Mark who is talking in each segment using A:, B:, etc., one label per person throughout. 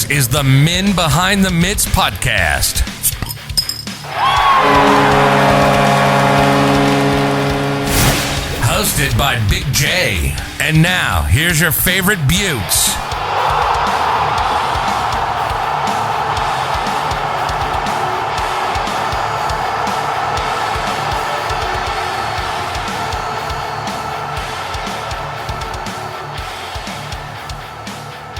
A: This is the Men Behind the Mitts podcast. Hosted by Big J. And now, here's your favorite Buttes.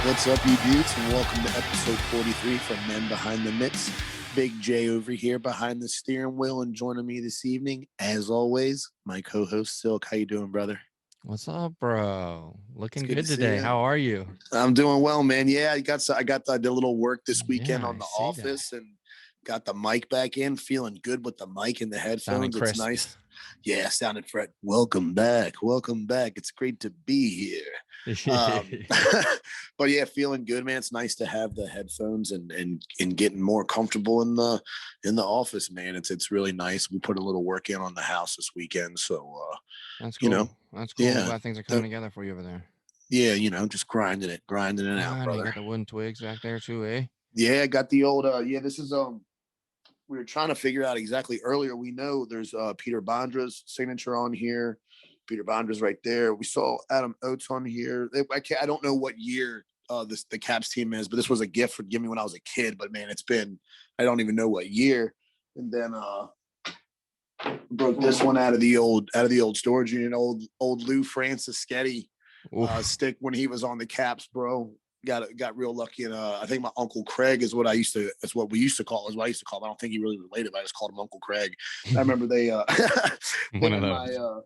B: What's up, you dudes, and welcome to episode 43 from Men Behind the Mitts. Big J over here behind the steering wheel, and joining me this evening, as always, my co-host Silky. How you doing, brother?
C: What's up, bro? Looking
B: It's good
C: good
B: to see
C: today.
B: you.
C: How are you?
B: I'm doing well, man. Yeah, I did a little work this weekend
C: Yeah,
B: on the
C: I see
B: office and got the mic back in. Feeling good with the mic and the
C: Sounding
B: headphones. It's
C: crisp.
B: nice. Yeah, sounded Fred. Welcome back. It's great to be here. But yeah, feeling good, man. It's nice to have the headphones and getting more comfortable in the office, man. It's really nice. We put a little work in on the house this weekend, so
C: That's cool. That's cool.
B: yeah.
C: I'm glad things are coming together for you over there.
B: yeah, just grinding it out,
C: You
B: brother.
C: got the wooden twigs back there too, eh?
B: Yeah, I got the old this is we were trying to figure out exactly earlier. We know there's Peter Bondra's signature on here. Peter Bondra's right there. We saw Adam Oates on here. I don't know what year the Caps team is, but this was a gift for me when I was a kid. But man, I don't even know what year. And then broke this one out of the old storage unit. Old Lou Francis Sketty stick when he was on the Caps, bro. Got real lucky, and I think my Uncle Craig is what we used to call him. I don't think he really related, but I just called him Uncle Craig. I remember they
C: One of those.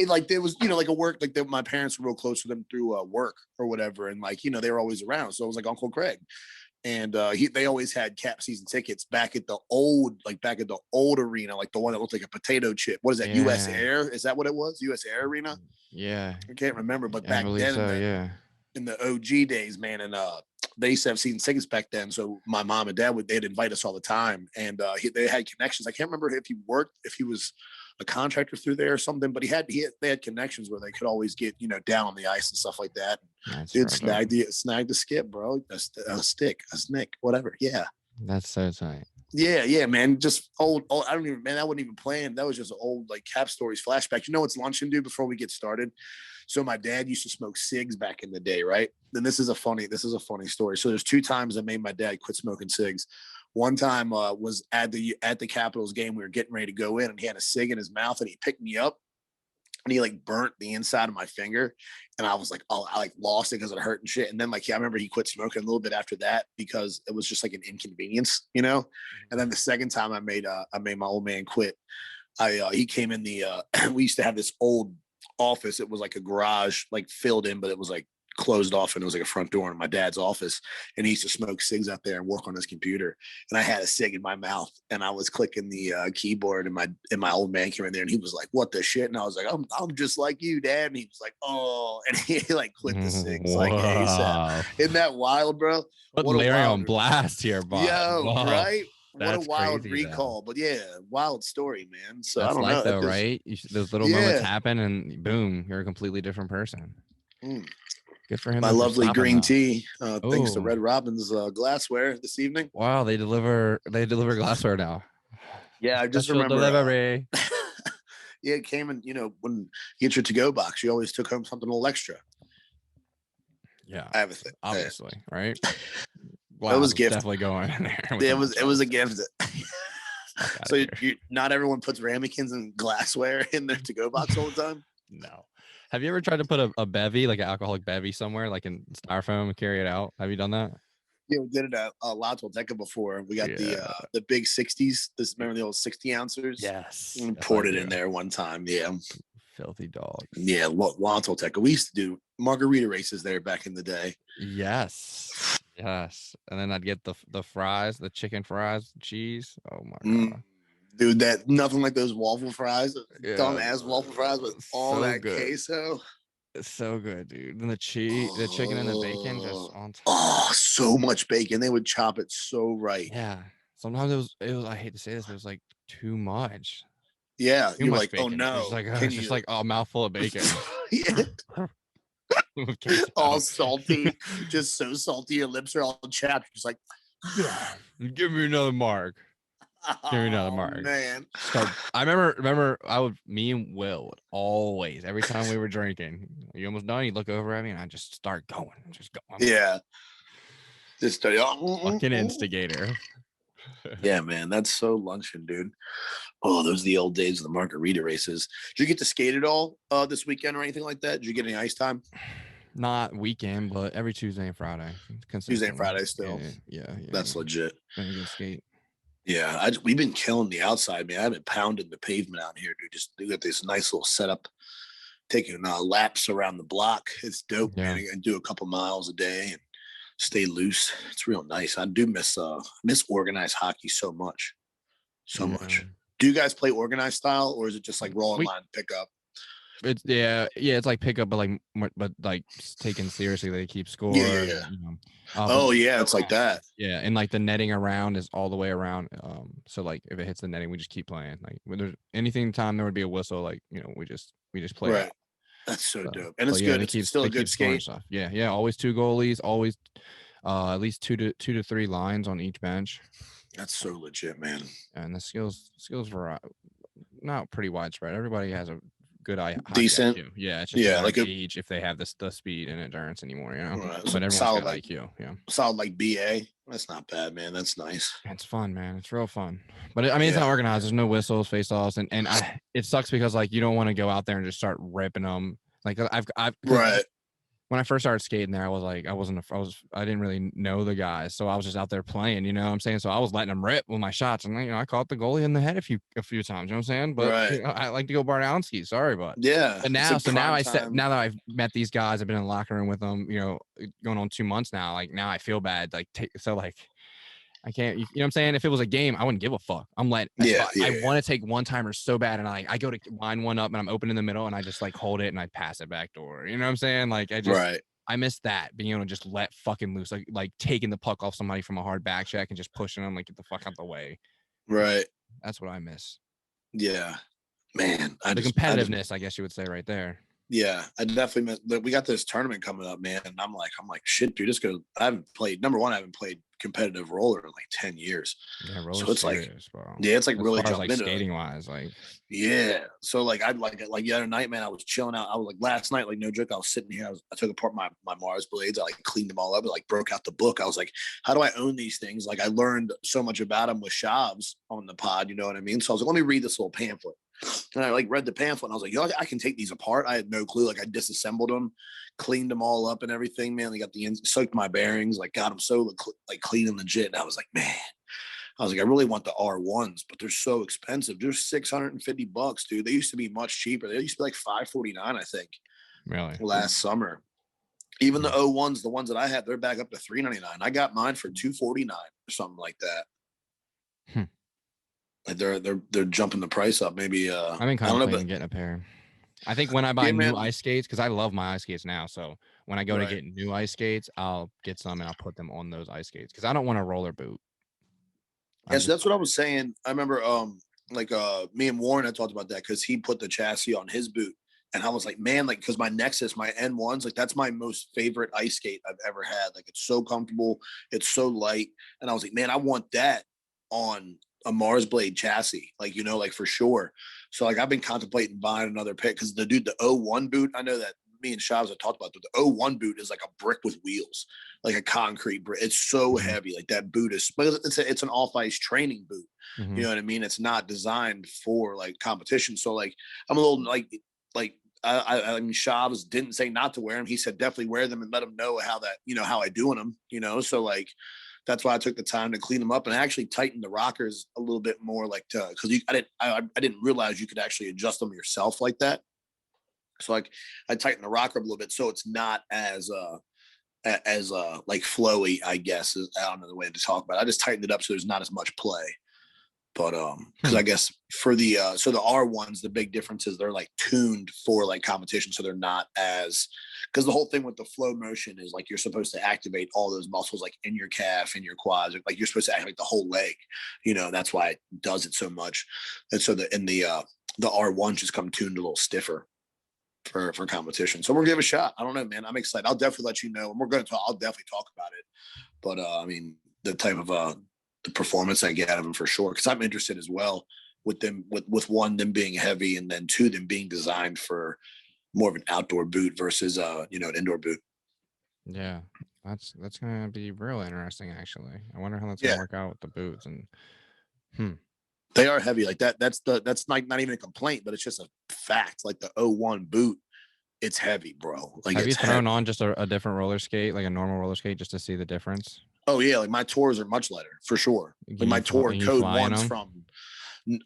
B: like there was like a work, like my parents were real close to them through work or whatever, and they were always around, so it was like Uncle Craig. And they always had Cap season tickets back at the old arena, like the one that looked like a potato chip. What is that?
C: Yeah.
B: US Air? Is that what it was? US Air Arena?
C: Yeah.
B: I can't remember, but
C: I
B: back
C: believe
B: then,
C: so,
B: in the OG days, man, and they used to have season tickets back then. So my mom and dad they'd invite us all the time, and they had connections. I can't remember if he was a contractor through there or something, but they had connections where they could always get down on the ice and stuff like that. Dude, snagged the skip, bro. A snick, whatever. Yeah.
C: That's so tight.
B: Yeah, man. Just old. I don't even, man. That wasn't even planned. That was just old, like Cap stories flashback. You know what's luncheon do before we get started? So my dad used to smoke cigs back in the day, right? And this is a funny story. So there's two times I made my dad quit smoking cigs. One time was at the Capitals game. We were getting ready to go in, and he had a cig in his mouth, and he picked me up, and he like burnt the inside of my finger, and I was like, oh, I like lost it because it hurt and shit. And then I remember he quit smoking a little bit after that because it was just like an inconvenience, And then the second time I made my old man quit. He came in we used to have this old office. It was like a garage, like filled in, but it was like closed off, and it was like a front door in my dad's office, and he used to smoke cigs out there and work on his computer, and I had a cig in my mouth, and I was clicking the keyboard, and my old man came in there, and he was like, what the shit? And I was like, I'm just like you, Dad. And he was like, oh, and he like quit the cigs like ASAP. Isn't that wild, bro?
C: Put Larry on blast here, Bob.
B: Yo, right?
C: That's
B: what a wild
C: crazy,
B: recall, but yeah, wild story, man. So
C: that's
B: I don't
C: life,
B: know,
C: though, right? Those little moments happen, and boom, you're a completely different person. Good for him.
B: My lovely green tea, thanks to
C: Ooh.
B: Red Robin's glassware this evening.
C: Wow, they deliver glassware now.
B: Yeah, I just
C: Special
B: remember.
C: Delivery.
B: Yeah, it came in. When you get your to-go box, you always took home something a little extra.
C: Yeah,
B: I have a thing.
C: obviously, right? Wow,
B: it was gift.
C: Definitely going in there.
B: It was a gift. So not everyone puts ramekins and glassware in their to-go box all the time.
C: No. Have you ever tried to put a bevy, like an alcoholic bevy, somewhere, like in styrofoam, and carry it out? Have you done that?
B: Yeah, we did it at La Tolteca before. We got the big 60s. Remember the old 60 ounces?
C: Yes.
B: We poured it in there one time. Yeah.
C: Filthy dog.
B: Yeah, La Tolteca. We used to do margarita races there back in the day.
C: Yes. And then I'd get the fries, the chicken fries, cheese. Oh my god.
B: Dude, that nothing like those waffle fries, dumbass waffle fries with all that queso.
C: It's so good, dude. And the chicken and the bacon just on top.
B: Oh, so much bacon. They would chop it so right.
C: Yeah. Sometimes it was I hate to say this, but it was like too much.
B: Yeah.
C: Too
B: you're
C: much
B: like,
C: bacon.
B: oh no.
C: It's just like a mouthful of bacon.
B: Yeah.
C: With queso.
B: all salty, just so salty. Your lips are all chapped. Just like,
C: Give me another mark. Give me another
B: oh
C: mark.
B: man.
C: I remember me and Will would always, every time we were drinking, you almost done, you look over at me and I just start going. Just go.
B: Yeah. Just start,
C: Fucking instigator.
B: Yeah, man, that's so luncheon, dude. Oh, those are the old days of the margarita races. Did you get to skate at all this weekend or anything like that? Did you get any ice time?
C: Not weekend, but every Tuesday and Friday.
B: Tuesday and Friday still.
C: Yeah.
B: That's legit.
C: Been a good skate.
B: Yeah, we've been killing the outside, man. I've been pounding the pavement out here, dude. Just got this nice little setup, taking laps around the block. It's dope, man. I do a couple miles a day and stay loose. It's real nice. I do miss organized hockey so much. So much. Do you guys play organized style, or is it just like roll line pickup?
C: It's it's like pickup, but like taken seriously. They keep score.
B: Yeah. It's like that.
C: Yeah, and like the netting around is all the way around. So like if it hits the netting, we just keep playing. Like when there's anything time there would be a whistle, like we just play.
B: Right. That's so dope, and it's good. It's still a good skate.
C: Stuff. Yeah. Always 2 goalies. Always at least 2 to 3 lines on each bench.
B: That's so legit, man.
C: And the skills were not pretty widespread. Everybody has a good eye.
B: Decent.
C: IQ. Yeah. It's just like age if they have the speed and endurance anymore,
B: Right.
C: But everyone's got like, IQ. Yeah.
B: Solid like BA. That's not bad, man. That's nice.
C: It's fun, man. It's real fun. But it's not organized. There's no whistles, face-offs, and it sucks because like you don't want to go out there and just start ripping them. Like I've
B: right.
C: When I first started skating there, I didn't really know the guys. So I was just out there playing, you know what I'm saying? So I was letting them rip with my shots. And, I caught the goalie in the head a few times, you know what I'm saying? But I like to go Barnowski. Sorry, but
B: yeah.
C: But now that I've met these guys, I've been in the locker room with them, going on 2 months now. Like now I feel bad. I can't, you know what I'm saying? If it was a game, I wouldn't give a fuck. I'm letting, I want to take one-timers so bad. And I go to line one up and I'm open in the middle and I just like hold it and I pass it back door. You know what I'm saying? Like I miss that, being able to just let fucking loose, like taking the puck off somebody from a hard back check and just pushing them, like get the fuck out the way.
B: Right.
C: That's what I miss.
B: Yeah, man.
C: The competitiveness, I guess you would say right there.
B: Yeah, I definitely miss. We got this tournament coming up, man. And I'm like, shit, dude. I haven't played competitive roller in like 10 years.
C: Yeah,
B: so it's
C: serious,
B: like,
C: bro.
B: It's like
C: as
B: really
C: jumping into
B: skating
C: wise, like.
B: Yeah, so like I'd like the other night, man. I was chilling out. I was like last night, like no joke. I was sitting here. I took apart my Marsblades. I like cleaned them all up. I like broke out the book. I was like, how do I own these things? Like I learned so much about them with Shavs on the pod. You know what I mean? So I was like, let me read this little pamphlet. And I like read the pamphlet and I was like, yo, I can take these apart. I had no clue. Like I disassembled them, cleaned them all up and everything, man. They got soaked my bearings, like got them so like clean and legit. And I was like, man, I really want the R1s, but they're so expensive. They're $650, dude. They used to be much cheaper. They used to be like $549, I think.
C: Really?
B: Last summer. Even the O1s, the ones that I had, they're back up to $399. I got mine for $249 or something like that. Like they're jumping the price up. Maybe
C: I've been contemplating getting a pair. I think when I buy new ice skates, because I love my ice skates now. So when I go to get new ice skates, I'll get some and I'll put them on those ice skates because I don't want a roller boot.
B: Yeah, so that's what I was saying. I remember me and Warren had talked about that because he put the chassis on his boot. And I was like, man, like, because my Nexus, my N1s, like, that's my most favorite ice skate I've ever had. Like, it's so comfortable. It's so light. And I was like, man, I want that on a Marsblade chassis, like, like for sure. So like I've been contemplating buying another pair because the 01 boot, I know that me and Shavs have talked about the 01 boot is like a brick with wheels, like a concrete brick. It's so heavy. Like that boot is, it's an off ice training boot. You know what I mean? It's not designed for like competition. So like I'm a little like I mean, Shavs didn't say not to wear them. He said definitely wear them and let them know how that, how I do in them, so like. That's why I took the time to clean them up, and I actually tightened the rockers a little bit more, like because I didn't realize you could actually adjust them yourself like that. So like I tightened the rocker up a little bit, so it's not as like flowy, I guess. I don't know the way to talk about it. I just tightened it up so there's not as much play. But because I guess for the so the R1s, the big difference is they're like tuned for like competition, so they're not as, because the whole thing with the flow motion is like you're supposed to activate all those muscles like in your calf, in your quads, like you're supposed to activate the whole leg. That's why it does it so much. And so the R1s just come tuned a little stiffer for competition. So we're gonna give it a shot. I don't know, man. I'm excited. I'll definitely let you know, and I'll definitely talk about it. But I mean, the type of the performance I get out of them for sure, because I'm interested as well with them, with one, them being heavy, and then two, them being designed for more of an outdoor boot versus an indoor boot.
C: Yeah, that's gonna be real interesting, actually. I wonder how that's gonna work out with the boots. And
B: they are heavy like that. That's like not even a complaint, but it's just a fact. Like the 01 boot, it's heavy, bro. Like,
C: have you
B: it's
C: thrown
B: heavy.
C: on just a different roller skate, like a normal roller skate, just to see the difference?
B: Oh yeah, like my tours are much lighter for sure. Like my tour code one's from.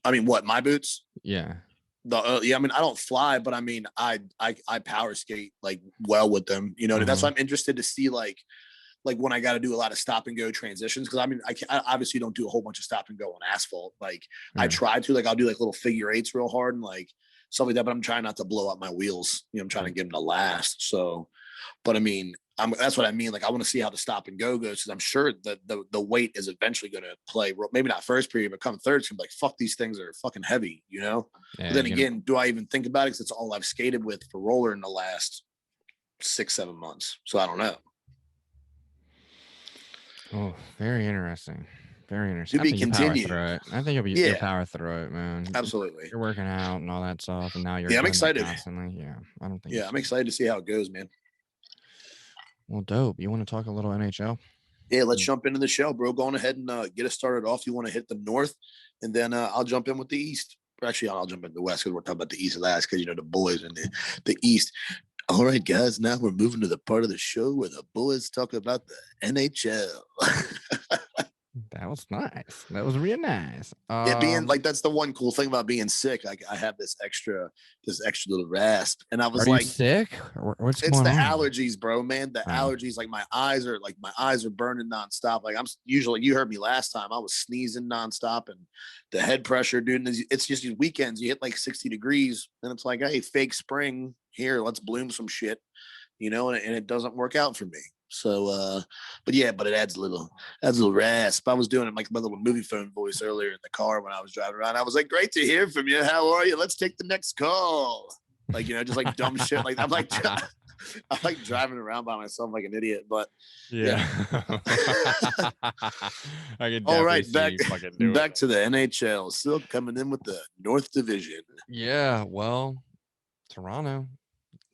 B: I mean, what, my boots?
C: Yeah.
B: I mean, I don't fly, but I mean, I power skate like well with them. You know, that's why I'm interested to see like when I got to do a lot of stop and go transitions, because I mean, I obviously don't do a whole bunch of stop and go on asphalt. Like I try to, like I'll do like little figure eights real hard and like stuff like that, but I'm trying not to blow up my wheels. You know, I'm trying to get them to last. So, but I mean, that's what I mean. Like I want to see how the stop and go goes, because I'm sure that the weight is eventually going to play. Maybe not first period, but come third, it's gonna be like, fuck, these things are fucking heavy, you know.
C: Yeah,
B: but then again, do I even think about it? Because it's all I've skated with for roller in the last 6-7 months. So I don't know.
C: Oh, very interesting. Very interesting.
B: To be continued.
C: I think you'll power through it, man.
B: Absolutely.
C: You're working out and all that stuff, and now you're
B: I'm excited
C: constantly. Yeah, I don't think.
B: Yeah, I'm excited to see how it goes, man.
C: Well, dope. You want to talk a little NHL?
B: Yeah, let's jump into the show, bro. Go on ahead and get us started off. You want to hit the North, and then I'll jump in with the East. Actually, I'll jump in the West, because we're talking about the East last, because the boys in the East. All right, guys, now we're moving to the part of the show where the boys talk about the NHL.
C: That was nice. That was real nice.
B: Being like, that's the one cool thing about being sick. I have this extra little rasp, and I was like,
C: sick? What's
B: it's
C: going
B: the
C: on?
B: allergies, bro, man. The allergies, like my eyes are burning nonstop. Like I'm usually, you heard me last time, I was sneezing nonstop, and the head pressure, dude. And it's just these weekends, you hit like 60 degrees, and it's like, hey, fake spring here, let's bloom some shit, and it doesn't work out for me. So, but it adds a little rasp. I was doing it like my little movie phone voice earlier in the car when I was driving around. I was like, great to hear from you. How are you? Let's take the next call. Like, just like dumb shit. Like I'm like driving around by myself like an idiot, but
C: yeah.
B: All right, back to the NHL. Still coming in with the North Division.
C: Yeah, well, Toronto.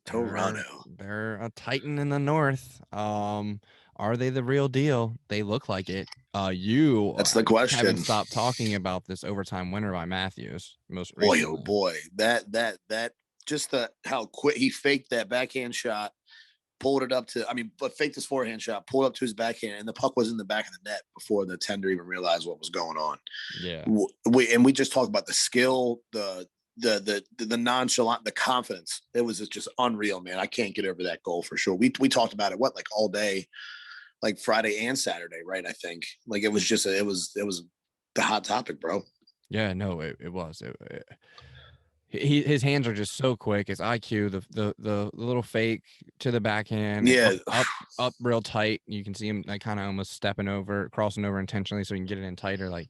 C: They're a titan in the North. Are they the real deal? They look like it.
B: That's the question.
C: Haven't stopped talking about this overtime winner by Matthews. Most
B: recently.
C: Boy, oh
B: boy, that just how quick he faked that backhand shot, pulled it up to. But faked his forehand shot, pulled up to his backhand, and the puck was in the back of the net before the tender even realized what was going on.
C: Yeah,
B: we just talked about the skill, the nonchalant, the confidence. It was just unreal, man. I can't get over that goal for sure. We talked about it like all day, like Friday and Saturday, right? I think like it was just it was the hot topic, bro.
C: Yeah, no, it was. His hands are just so quick. His IQ, the little fake to the backhand, up real tight. You can see him like kind of almost crossing over intentionally so he can get it in tighter. Like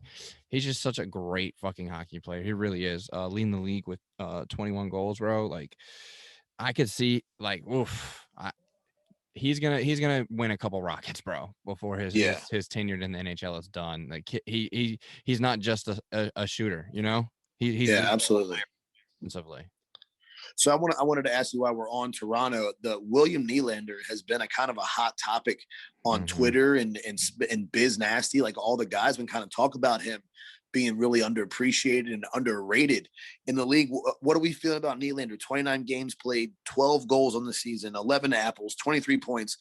C: he's just such a great fucking hockey player. He really is. Leading the league with 21 goals, bro. Like I could see like, oof. He's gonna win a couple Rockets, bro, before his tenure in the NHL is done. Like he's not just a shooter, He's
B: absolutely. So I wanted to ask you, while we're on Toronto, the William Nylander has been a kind of a hot topic on Twitter and Biz Nasty. Like all the guys been kind of talk about him being really underappreciated and underrated in the league. What do we feel about Nylander? 29 games played, 12 goals on the season, 11 apples, 23 points.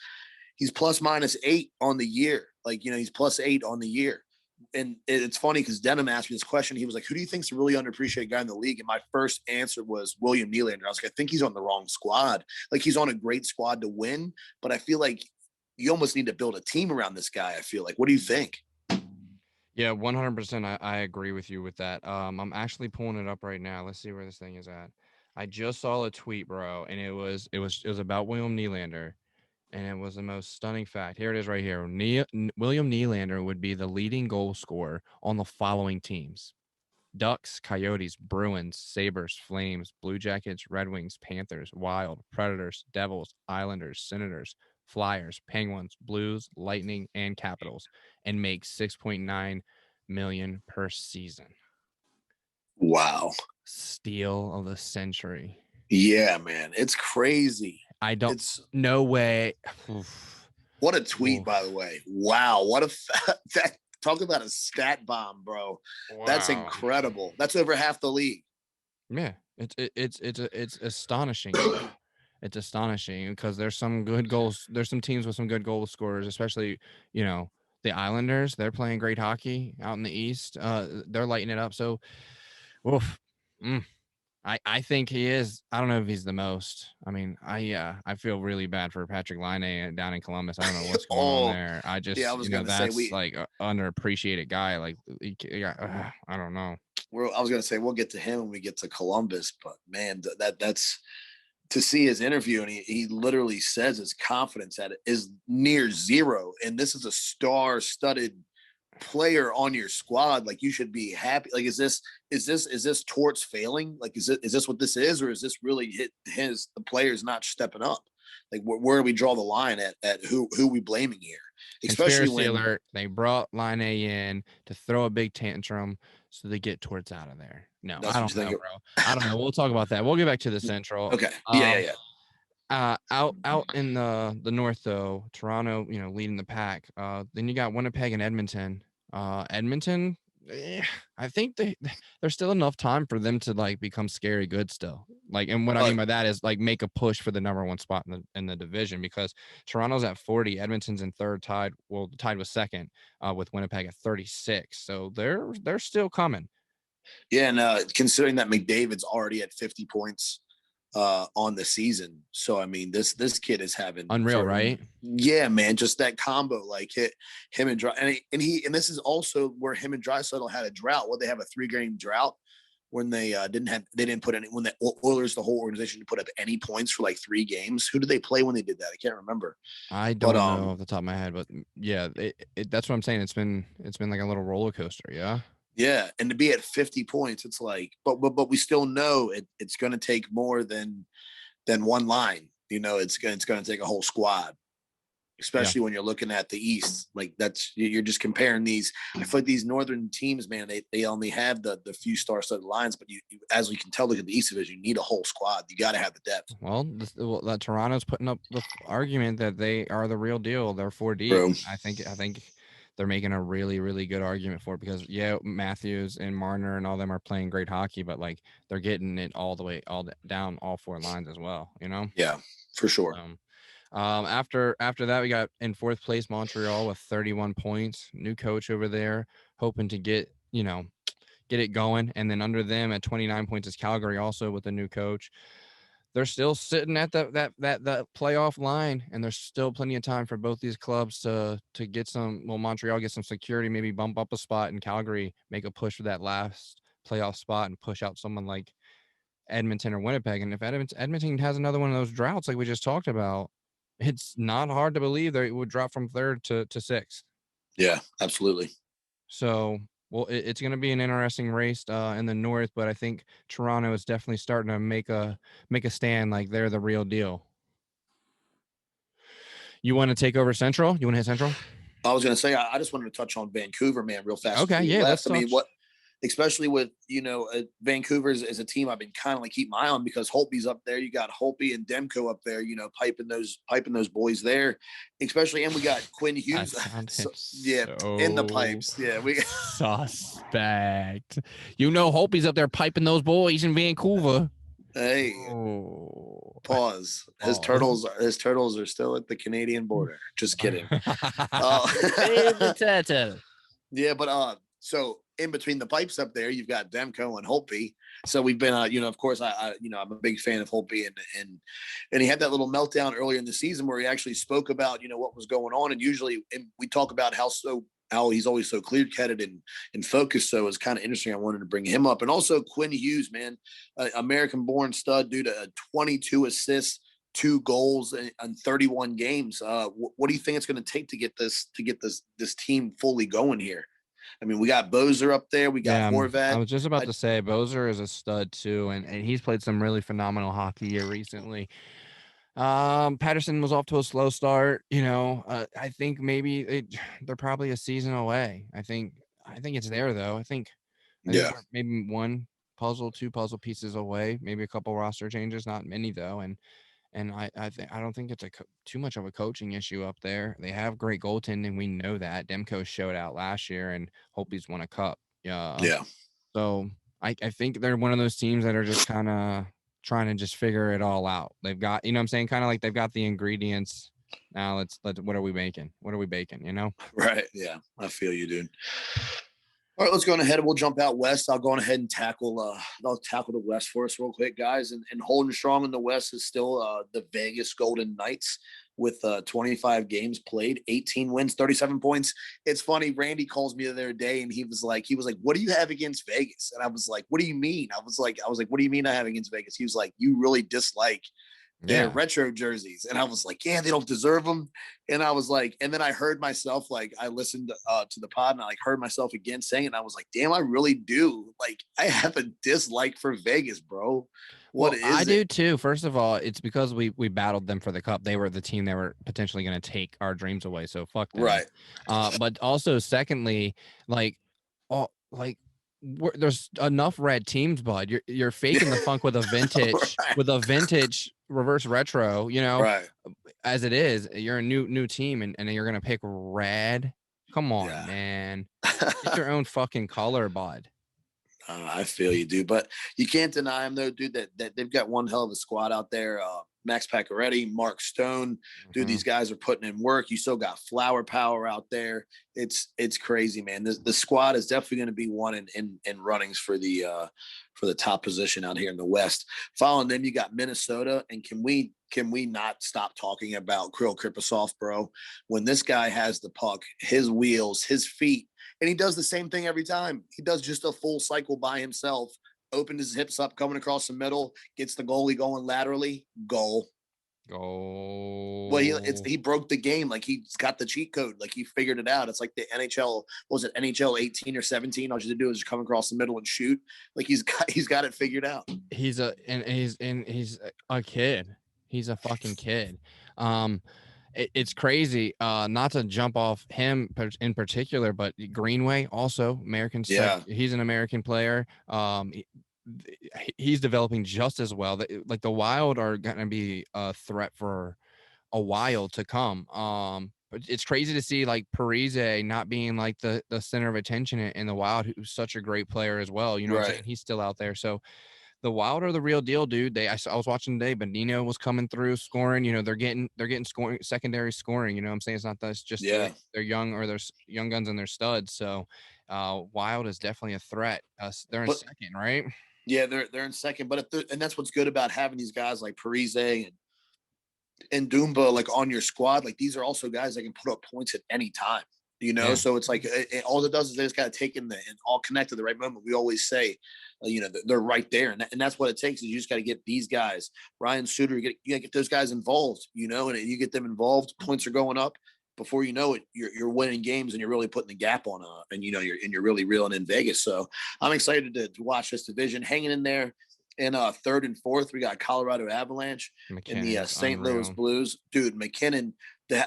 B: He's +-8 on the year. Like, he's +8 on the year. And it's funny because Denham asked me this question. He was like, who do you think's a really underappreciated guy in the league? And my first answer was William Nylander. I was like, I think he's on the wrong squad. Like, he's on a great squad to win, but I feel like you almost need to build a team around this guy. I feel like, what do you think?
C: Yeah, 100%. I agree with you with that. I'm actually pulling it up right now. Let's see where this thing is at. I just saw a tweet, bro, and it was about William Nylander. And it was the most stunning fact. Here it is right here. William Nylander would be the leading goal scorer on the following teams: Ducks, Coyotes, Bruins, Sabres, Flames, Blue Jackets, Red Wings, Panthers, Wild, Predators, Devils, Islanders, Senators, Flyers, Penguins, Blues, Lightning, and Capitals, and makes $6.9 million per season.
B: Wow.
C: Steal of the century.
B: Yeah, man. It's crazy.
C: It's no way.
B: What a tweet, by the way. Wow. What that talk about a stat bomb, bro. Wow. That's incredible. That's over half the league.
C: Yeah. It's astonishing. It's astonishing because there's some good goals. There's some teams with some good goal scorers, especially, the Islanders. They're playing great hockey out in the East. They're lighting it up. So, oof. I think he is. I don't know if he's the most. I mean, I feel really bad for Patrick Laine down in Columbus. I don't know what's going on there. I just, that's like an underappreciated guy. Like, I don't know.
B: I was going to say we'll get to him when we get to Columbus, but man, that's to see his interview, and he literally says his confidence at it is near zero, and this is a star-studded player on your squad. Like, you should be happy. Like, is this Torts failing? Like, is this what this is, or is this really the players not stepping up? Like, where do we draw the line at who we blaming here?
C: Especially when they brought Laine in to throw a big tantrum so they get Torts out of there. No, I don't know, bro. I don't know. We'll talk about that. We'll get back to the Central.
B: Okay. Yeah.
C: Out in the North, though, Toronto, leading the pack. Then you got Winnipeg and Edmonton. Edmonton, I think there's still enough time for them to like become scary good still. Like, and what I mean by that is like make a push for the number one spot in the division, because Toronto's at 40, Edmonton's in third, tied with second, with Winnipeg at 36. So they're still coming.
B: Yeah, and considering that McDavid's already at 50 points on the season, so I mean, this kid is having
C: unreal, right?
B: Yeah, man, just that combo, like him and and this is also where him and Draisaitl had a drought. Well, they have a 3-game drought when they didn't put any, when the Oilers, the whole organization, didn't put up any points for like 3 games. Who did they play when they did that? I can't remember.
C: I don't know off the top of my head, but yeah, that's what I'm saying. It's been like a little roller coaster. Yeah.
B: Yeah, and to be at 50 points, it's like, but we still know it's going to take more than one line. It's going to take a whole squad, especially when you're looking at the East. Like, you're just comparing these. I feel like these Northern teams, man, they only have the few star-studded lines, but you, as we can tell, look at the East Division, you need a whole squad. You got to have the depth.
C: Well, Toronto's putting up the argument that they are the real deal. They're 4 deep.
B: Bro.
C: I think they're making a really, really good argument for it, because Matthews and Marner and all them are playing great hockey, but like they're getting it all down all 4 lines as well.
B: Yeah, for sure.
C: After that, we got in 4th place Montreal with 31 points. New coach over there, hoping to get it going, and then under them at 29 points is Calgary, also with a new coach. They're still sitting at that playoff line, and there's still plenty of time for both these clubs to get some. Well, Montreal get some security, maybe bump up a spot, and Calgary make a push for that last playoff spot and push out someone like Edmonton or Winnipeg. And if Edmonton has another one of those droughts like we just talked about, it's not hard to believe that it would drop from 3rd to 6th.
B: Yeah, absolutely.
C: So. Well, it's going to be an interesting race in the North, but I think Toronto is definitely starting to make a stand, like they're the real deal. You want to take over Central? You want to hit Central?
B: I was going to say, I just wanted to touch on Vancouver, man, real fast.
C: Okay, yeah, let's
B: touch. I mean, especially with, Vancouver is a team I've been kind of like keep my eye on, because Holtby's up there. You got Holtby and Demko up there, piping those boys there, especially. And we got Quinn Hughes. In the pipes. Yeah. We
C: suspect. Holtby's up there piping those boys in Vancouver.
B: Hey, pause. His turtles are still at the Canadian border. Just kidding. Yeah, but so in between the pipes up there, you've got Demko and Holtby. So we've been, of course, I'm a big fan of Holtby, and he had that little meltdown earlier in the season where he actually spoke about, what was going on. And usually we talk about how he's always so clear-headed and focused. So it's kind of interesting. I wanted to bring him up. And also Quinn Hughes, man, American-born stud, due to 22 assists, 2 goals in 31 games. What do you think it's going to take to get this team fully going here? I mean, we got Bozer up there. We got
C: Yeah, I
B: Horvat.
C: was just about to say Bozer is a stud too, and he's played some really phenomenal hockey here recently. Patterson was off to a slow start. I think maybe they're probably a season away. I think it's there though. I think we're maybe two puzzle pieces away, maybe a couple roster changes, not many though. And I don't think it's too much of a coaching issue up there. They have great goaltending. We know that. Demko showed out last year, and Holtby's won a cup.
B: Yeah.
C: So I think they're one of those teams that are just kind of trying to just figure it all out. They've got, what I'm saying, kind of like they've got the ingredients. Now let's what are we making? What are we baking?
B: Right. Yeah, I feel you, dude. All right, let's go on ahead. We'll jump out west. I'll go on ahead and tackle the west for us real quick, guys. And holding strong in the west is still the Vegas Golden Knights with 25 games played, 18 wins, 37 points. It's funny. Randy calls me the other day and he was like, what do you have against Vegas? And I was like, what do you mean? I was like, what do you mean I have against Vegas? He was like, you really dislike their retro jerseys. And I was like, yeah, they don't deserve them. And I was like, and then I heard myself, like, I listened to the pod and I heard myself again saying it. And I was like, damn, I really do. Like, I have a dislike for Vegas, bro.
C: I do too. First of all, it's because we battled them for the cup. They were the team that were potentially going to take our dreams away. So fuck them.
B: Right.
C: But also, secondly, there's enough red teams, bud. You're faking the funk with a vintage with a vintage reverse retro.
B: Right.
C: As it is, you're a new team, and you're gonna pick red. Come on, man. Get your own fucking color, bud.
B: I feel you, dude. But you can't deny them, though, dude, that they've got one hell of a squad out there. Max Pacioretty, Mark Stone, dude, these guys are putting in work. You still got flower power out there. It's crazy, man. The squad is definitely going to be one in runnings for the top position out here in the West. Following them, you got Minnesota, and can we not stop talking about Kirill Kaprizov, bro? When this guy has the puck, his wheels, his feet, and he does the same thing every time. He does just a full cycle by himself. Opened his hips up, coming across the middle, gets the goalie going laterally, goal. Well, he broke the game. Like, he's got the cheat code. Like, he figured it out. It's like the NHL. Was it NHL 18 or 17? All you have to do is just come across the middle and shoot. Like, he's got it figured out.
C: He's a kid. He's a fucking kid. It's crazy. Not to jump off him in particular, but Greenway also American.
B: Yeah,
C: he's an American player. He's developing just as well. Like, the Wild are going to be a threat for a while to come. But it's crazy to see, like, Parise not being like the center of attention in the Wild, who's such a great player as well. What I'm saying? He's still out there. So the Wild are the real deal, dude. I was watching today, Bonino was coming through scoring. They're getting scoring, secondary scoring. What I'm saying? It's not that it's just they're young, or there's young guns and they're studs. So Wild is definitely a threat. They're in second, right?
B: Yeah, they're in second. But and that's what's good about having these guys like Parise and Dumba, like, on your squad. Like, these are also guys that can put up points at any time. So it's like all it does is they just got to take in and all connect at the right moment. We always say, they're right there, and that's what it takes. Is you just got to get ththese guys, Ryan Suter, you got to get those guys involved. And you get them involved, points are going up. Before you know it, you're winning games, and you're really putting the gap on and you're really reeling in Vegas. So I'm excited to watch this division hanging in there. In third and fourth, we got Colorado Avalanche and the St. Louis Blues. Dude, McKinnon,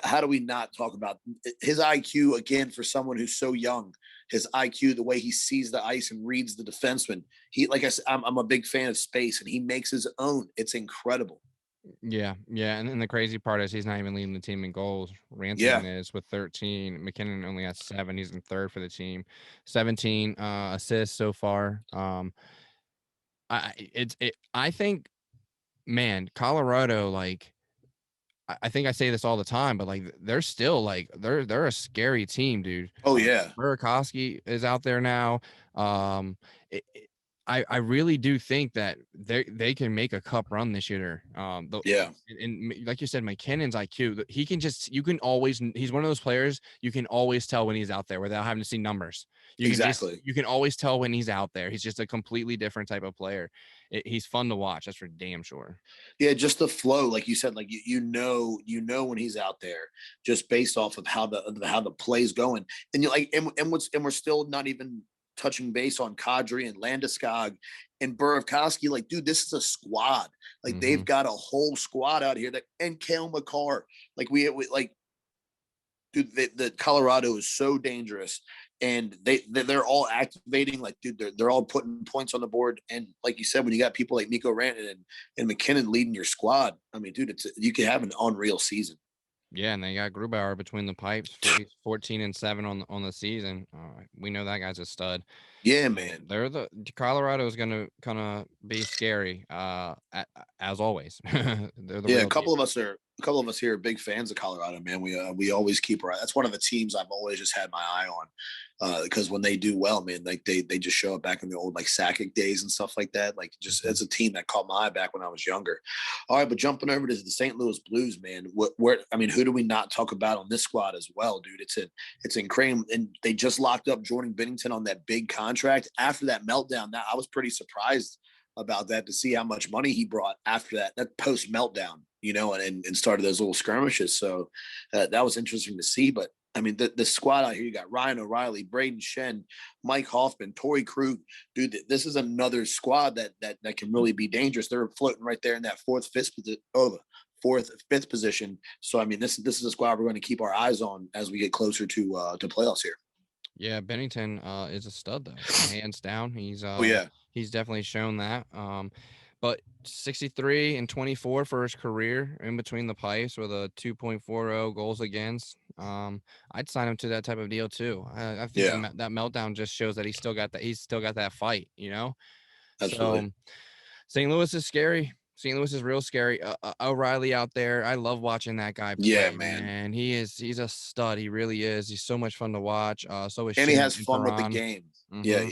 B: how do we not talk about his IQ again for someone who's so young? His IQ, the way he sees the ice and reads the defenseman. Like I said, I'm a big fan of space, and he makes his own. It's incredible.
C: Yeah. And the crazy part is he's not even leading the team in goals. Rantanen is with 13. McKinnon only has 7. He's in third for the team. 17 assists so far. I think, man, Colorado, like, I think I say this all the time, but, like, they're still, like, they're a scary team, dude.
B: Oh yeah.
C: Burakovsky is out there now. I really do think that they can make a cup run this year. And like you said, McKinnon's IQ, he's one of those players you can always tell when he's out there without having to see numbers. You can always tell when he's out there. He's just a completely different type of player. He's fun to watch. That's for damn sure.
B: Yeah, just the flow, like you said, like you know when he's out there, just based off of how the play's going, and you like, and we're still not even touching base on Kadri and Landeskog and Burakovsky. Like, dude, this is a squad. Like, they've got a whole squad out here and Cale Makar. Like, we like, dude, the Colorado is so dangerous, and they're all activating. Like, dude, they're all putting points on the board. And like you said, when you got people like Mikko Rantanen and McKinnon leading your squad, I mean, dude, you can have an unreal season.
C: Yeah, and they got Grubauer between the pipes, 14-7 on the season. We know that guy's a stud.
B: Yeah, man.
C: Colorado is gonna kind of be scary, as always.
B: A couple of us here are big fans of Colorado, man. We always keep our eye. That's one of the teams I've always just had my eye on. Because when they do well, man, like they just show up back in the old like Sakic days and stuff like that. Like, just as a team that caught my eye back when I was younger. All right, but jumping over to the St. Louis Blues, man. Who do we not talk about on this squad as well, dude? It's incredible, and they just locked up Jordan Binnington on that big contract after that meltdown. Now I was pretty surprised about that to see how much money he brought after that post meltdown, and started those little skirmishes. So that was interesting to see, but. I mean, the squad out here, you got Ryan O'Reilly, Braden Shen, Mike Hoffman, Torrey Krug. Dude, this is another squad that can really be dangerous. They're floating right there in that fourth, fifth position. So, I mean, this is a squad we're going to keep our eyes on as we get closer to playoffs here.
C: Yeah, Bennington is a stud, though. Hands down. He's definitely shown that. But 63 and 24 for his career in between the pipes with a 2.40 goals against. I'd sign him to that type of deal too. I think that meltdown just shows that he's still got that fight,
B: Absolutely.
C: So St. Louis is scary. St. Louis is real scary. O'Reilly out there. I love watching that guy play.
B: Yeah, man.
C: And he's a stud. He really is. He's so much fun to watch. So is
B: and
C: Shen
B: he has fun
C: Perron.
B: with the game. Mm-hmm. Yeah,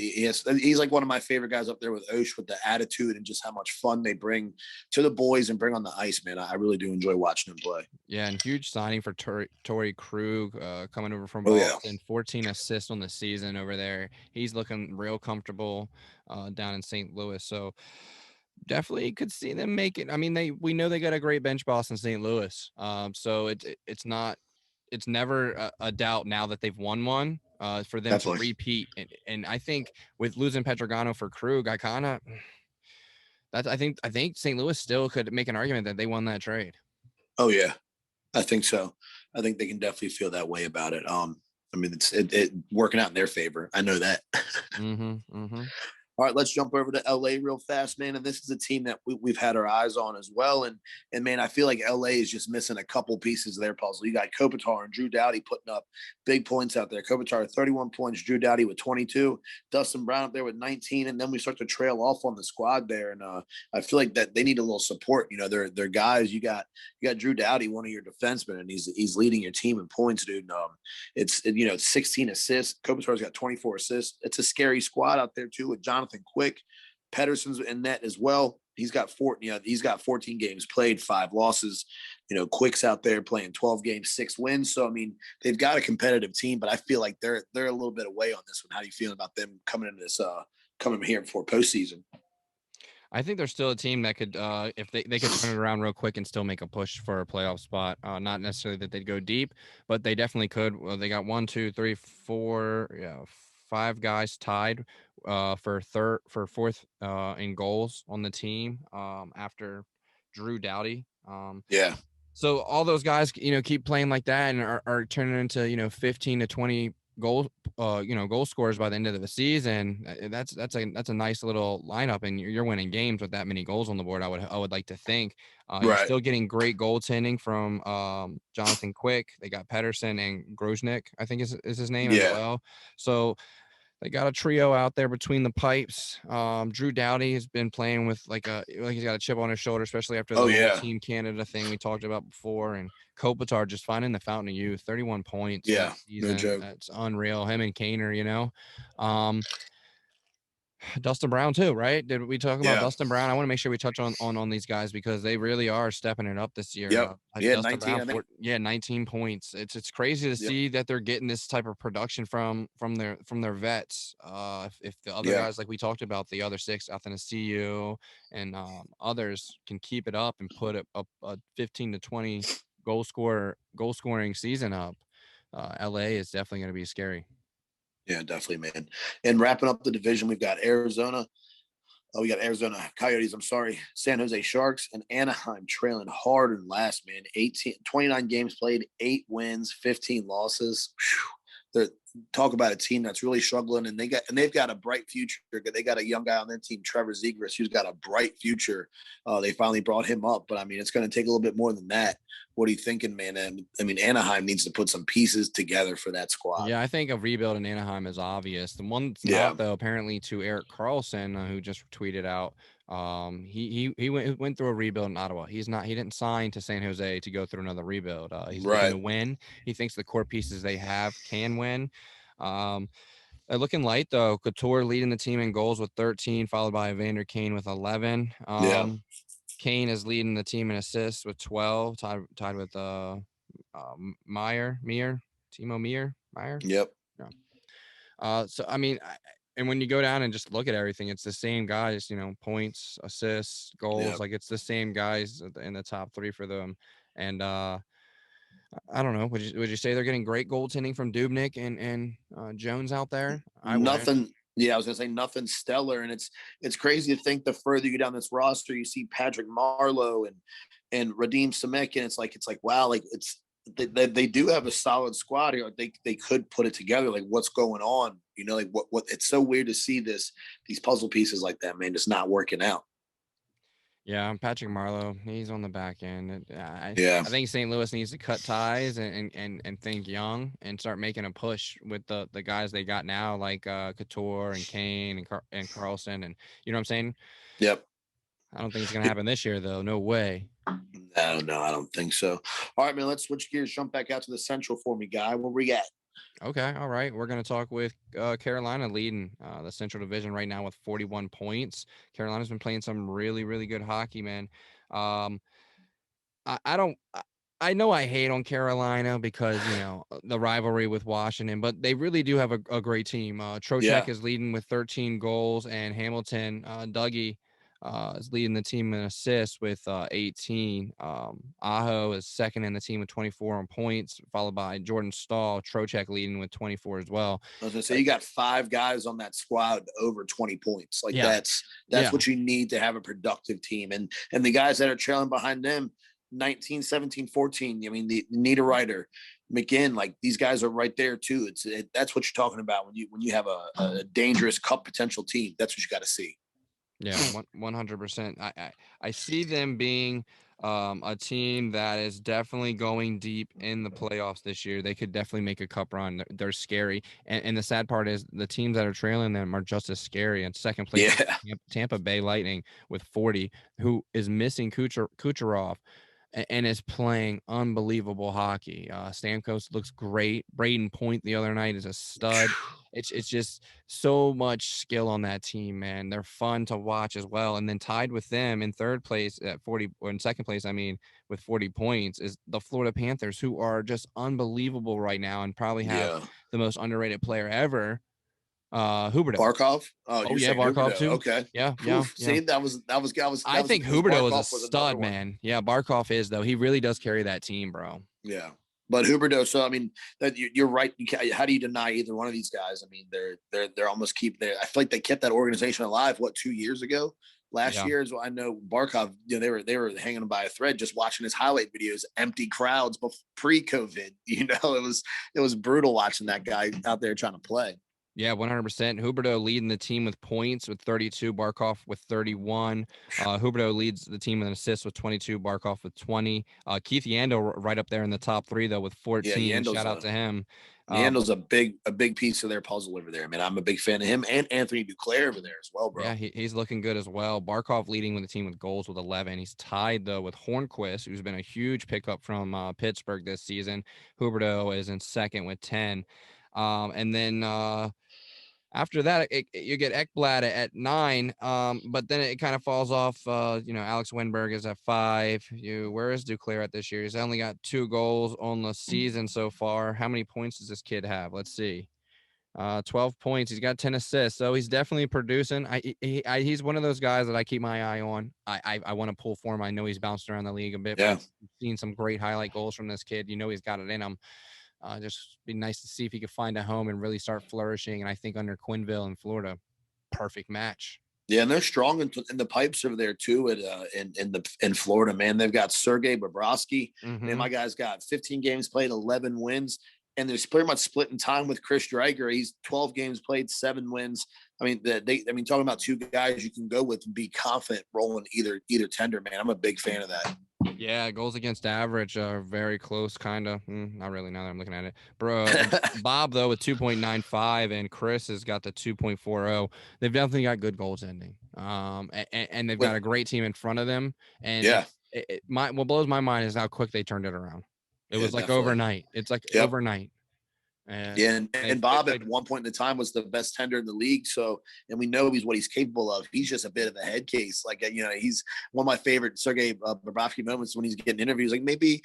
B: he's like one of my favorite guys up there with Osh, with the attitude and just how much fun they bring to the boys and bring on the ice, man. I really do enjoy watching him play.
C: Yeah, and huge signing for Torrey Krug, coming over from Boston. 14 assists on the season over there. He's looking real comfortable down in St. Louis. So definitely could see them make it. I mean, we know they got a great bench boss in St. Louis. So it's never a doubt now that they've won one for them to repeat. And I think with losing Petrogano for Krug, I think St. Louis still could make an argument that they won that trade.
B: Oh yeah, I think so. I think they can definitely feel that way about it. I mean, it's working out in their favor. I know that. All right, let's jump over to LA real fast, man. And this is a team that we've had our eyes on as well. And man, I feel like LA is just missing a couple pieces of their puzzle. You got Kopitar and Drew Doughty putting up big points out there. Kopitar 31 points, Drew Doughty with 22, Dustin Brown up there with 19, and then we start to trail off on the squad there. And I feel like that they need a little support. They're guys. You got Drew Doughty, one of your defensemen, and he's leading your team in points, dude. It's 16 assists. Kopitar's got 24 assists. It's a scary squad out there too with Jonathan Quick. Pedersen's in net as well. He's got 14 games played, 5 losses. Quick's out there playing 12 games, 6 wins. So I mean, they've got a competitive team, but I feel like they're a little bit away on this one. How do you feel about them coming into this coming here before postseason?
C: I think they're still a team that could, if they could turn it around real quick and still make a push for a playoff spot. Not necessarily that they'd go deep, but they definitely could. Well, they got 5 guys tied for fourth in goals on the team after Drew Doughty. So all those guys, keep playing like that and are turning into 15 to 20 goal scorers by the end of the season. That's a nice little lineup, and you're winning games with that many goals on the board. I would like to think. You're still getting great goaltending from Jonathan Quick. They got Pedersen and Grosnick, I think is his name as well. So they got a trio out there between the pipes. Drew Doughty has been playing with like he's got a chip on his shoulder, especially after the Team Canada thing we talked about before. And Kopitar just finding the fountain of youth, 31 points.
B: Yeah, no joke.
C: That's unreal. Him and Kaner, Dustin Brown too, right? Did we talk about
B: Yeah.
C: Dustin Brown? I want to make sure we touch on these guys because they really are stepping it up this year.
B: Yep. Yeah,
C: Dustin
B: 19,
C: Brown,
B: I think.
C: 19 points. It's crazy to
B: Yep.
C: see that they're getting this type of production from their vets. If the other guys like we talked about, the other 6, Athanasiu and others can keep it up and put a 15 to 20 goal scoring season up, LA is definitely going to be scary.
B: Yeah, definitely, man. And wrapping up the division, we've got Arizona. Oh, we got Arizona Coyotes, I'm sorry, San Jose Sharks, and Anaheim trailing hard in last, man. 29 games played, 8 wins, 15 losses. Talk about a team that's really struggling, and they've got a bright future. They got a young guy on their team, Trevor Zegras, who's got a bright future. They finally brought him up, but I mean, it's going to take a little bit more than that. What are you thinking, man? I mean, Anaheim needs to put some pieces together for that squad.
C: Yeah, I think a rebuild in Anaheim is obvious. The one that's not, though, apparently to Eric Carlson, who just tweeted out, he went through a rebuild in Ottawa. He didn't sign to San Jose to go through another rebuild. He's looking to win. He thinks the core pieces they have can win. Looking light though. Couture leading the team in goals with 13, followed by Evander Kane with 11. Kane is leading the team in assists with 12, tied with Timo Meyer.
B: Yep.
C: Yeah. So I mean, and when you go down and just look at everything, it's the same guys. Points, assists, goals.
B: Yep.
C: Like it's the same guys in the top 3 for them. And I don't know. Would you say they're getting great goaltending from Dubnyk and Jones out there?
B: Nothing. Yeah, I was gonna say nothing stellar, and it's crazy to think the further you go down this roster, you see Patrick Marleau and Radim Simek, and it's like wow, like they do have a solid squad here. They could put it together. Like what's going on? Like what? It's so weird to see these puzzle pieces like that, man, just not working out.
C: Yeah, Patrick Marleau, he's on the back end. I think St. Louis needs to cut ties and think young and start making a push with the guys they got now, like Couture and Kane and Carlson, and you know what I'm saying?
B: Yep.
C: I don't think it's gonna happen this year, though. No way.
B: No, I don't think so. All right, man. Let's switch gears. Jump back out to the Central for me, guy. Where we at?
C: Okay, all right. We're going to talk with Carolina leading the Central Division right now with 41 points. Carolina's been playing some really, really good hockey, man. I know I hate on Carolina because, the rivalry with Washington, but they really do have a great team. Trocheck is leading with 13 goals, and Hamilton, Dougie, is leading the team in assists with 18. Aho is second in the team with 24 on points, followed by Jordan Stahl. Trocheck leading with 24 as well.
B: I was gonna say you got 5 guys on that squad over 20 points. Like that's what you need to have a productive team. And the guys that are trailing behind them, 19, 17, 14. I mean, the Niederreiter, McGinn, like these guys are right there too. That's what you're talking about when you have a dangerous cup potential team. That's what you got to see.
C: Yeah, 100%. I see them being a team that is definitely going deep in the playoffs this year. They could definitely make a cup run. They're scary. And the sad part is the teams that are trailing them are just as scary. And second place, Tampa Bay Lightning with 40, who is missing Kucherov and is playing unbelievable hockey. Stamkos looks great. Braden Point the other night is a stud. It's just so much skill on that team, man. They're fun to watch as well. And then tied with them in third place at 40, or in second place, I mean, with 40 points is the Florida Panthers, who are just unbelievable right now and probably have the most underrated player ever. Huberdeau.
B: Barkov.
C: Oh yeah, Barkov
B: Huberdeau.
C: too.
B: Okay.
C: Yeah.
B: See, that was.
C: I think Huberdeau is a stud, man. Yeah, Barkov is though. He really does carry that team, bro.
B: Yeah, but Huberdeau. So I mean, that you're right. How do you deny either one of these guys? I mean, they're almost keep there. I feel like they kept that organization alive. 2 years ago? Last year is I know Barkov. They were hanging by a thread just watching his highlight videos, empty crowds pre-COVID. It was brutal watching that guy out there trying to play.
C: Yeah, 100%. Huberdeau leading the team with points with 32, Barkov with 31. Huberdeau leads the team in assists with 22, Barkov with 20. Keith Yandel right up there in the top 3 though with 14. Yeah, shout out to him.
B: Yandel's a big piece of their puzzle over there, man. I'm a big fan of him and Anthony Duclair over there as well, bro.
C: Yeah, he's looking good as well. Barkov leading with the team with goals with 11. He's tied though with Hornquist, who's been a huge pickup from Pittsburgh this season. Huberdeau is in second with 10. And then After that, you get Ekblad at 9, but then it kind of falls off. Alex Winberg is at 5. Where is Duclair at this year? He's only got 2 goals on the season so far. How many points does this kid have? Let's see. 12 points. He's got 10 assists, so he's definitely producing. He's one of those guys that I keep my eye on. I want to pull for him. I know he's bounced around the league a bit, but I've seen some great highlight goals from this kid. He's got it in him. Just be nice to see if he could find a home and really start flourishing. And I think under Quinville in Florida, perfect match.
B: Yeah, and they're strong in the pipes over there too. In Florida, man, they've got Sergei Bobrovsky.
C: Mm-hmm.
B: Man, my guy's got 15 games played, 11 wins, and they're pretty much splitting time with Chris Dreiger. He's 12 games played, 7 wins. I mean, talking about 2 guys you can go with and be confident rolling either tender. Man, I'm a big fan of that.
C: Yeah, goals against average are very close, kind of. Not really now that I'm looking at it. Bro, Bob, though, with 2.95, and Chris has got the 2.40. They've definitely got good goaltending. And they've got a great team in front of them. And what blows my mind is how quick they turned it around. It was like definitely overnight. It's like overnight.
B: And Bob at one point in the time was the best tender in the league. So, and we know what he's capable of. He's just a bit of a head case. Like, he's one of my favorite Sergei Bobrovsky moments when he's getting interviews. Like maybe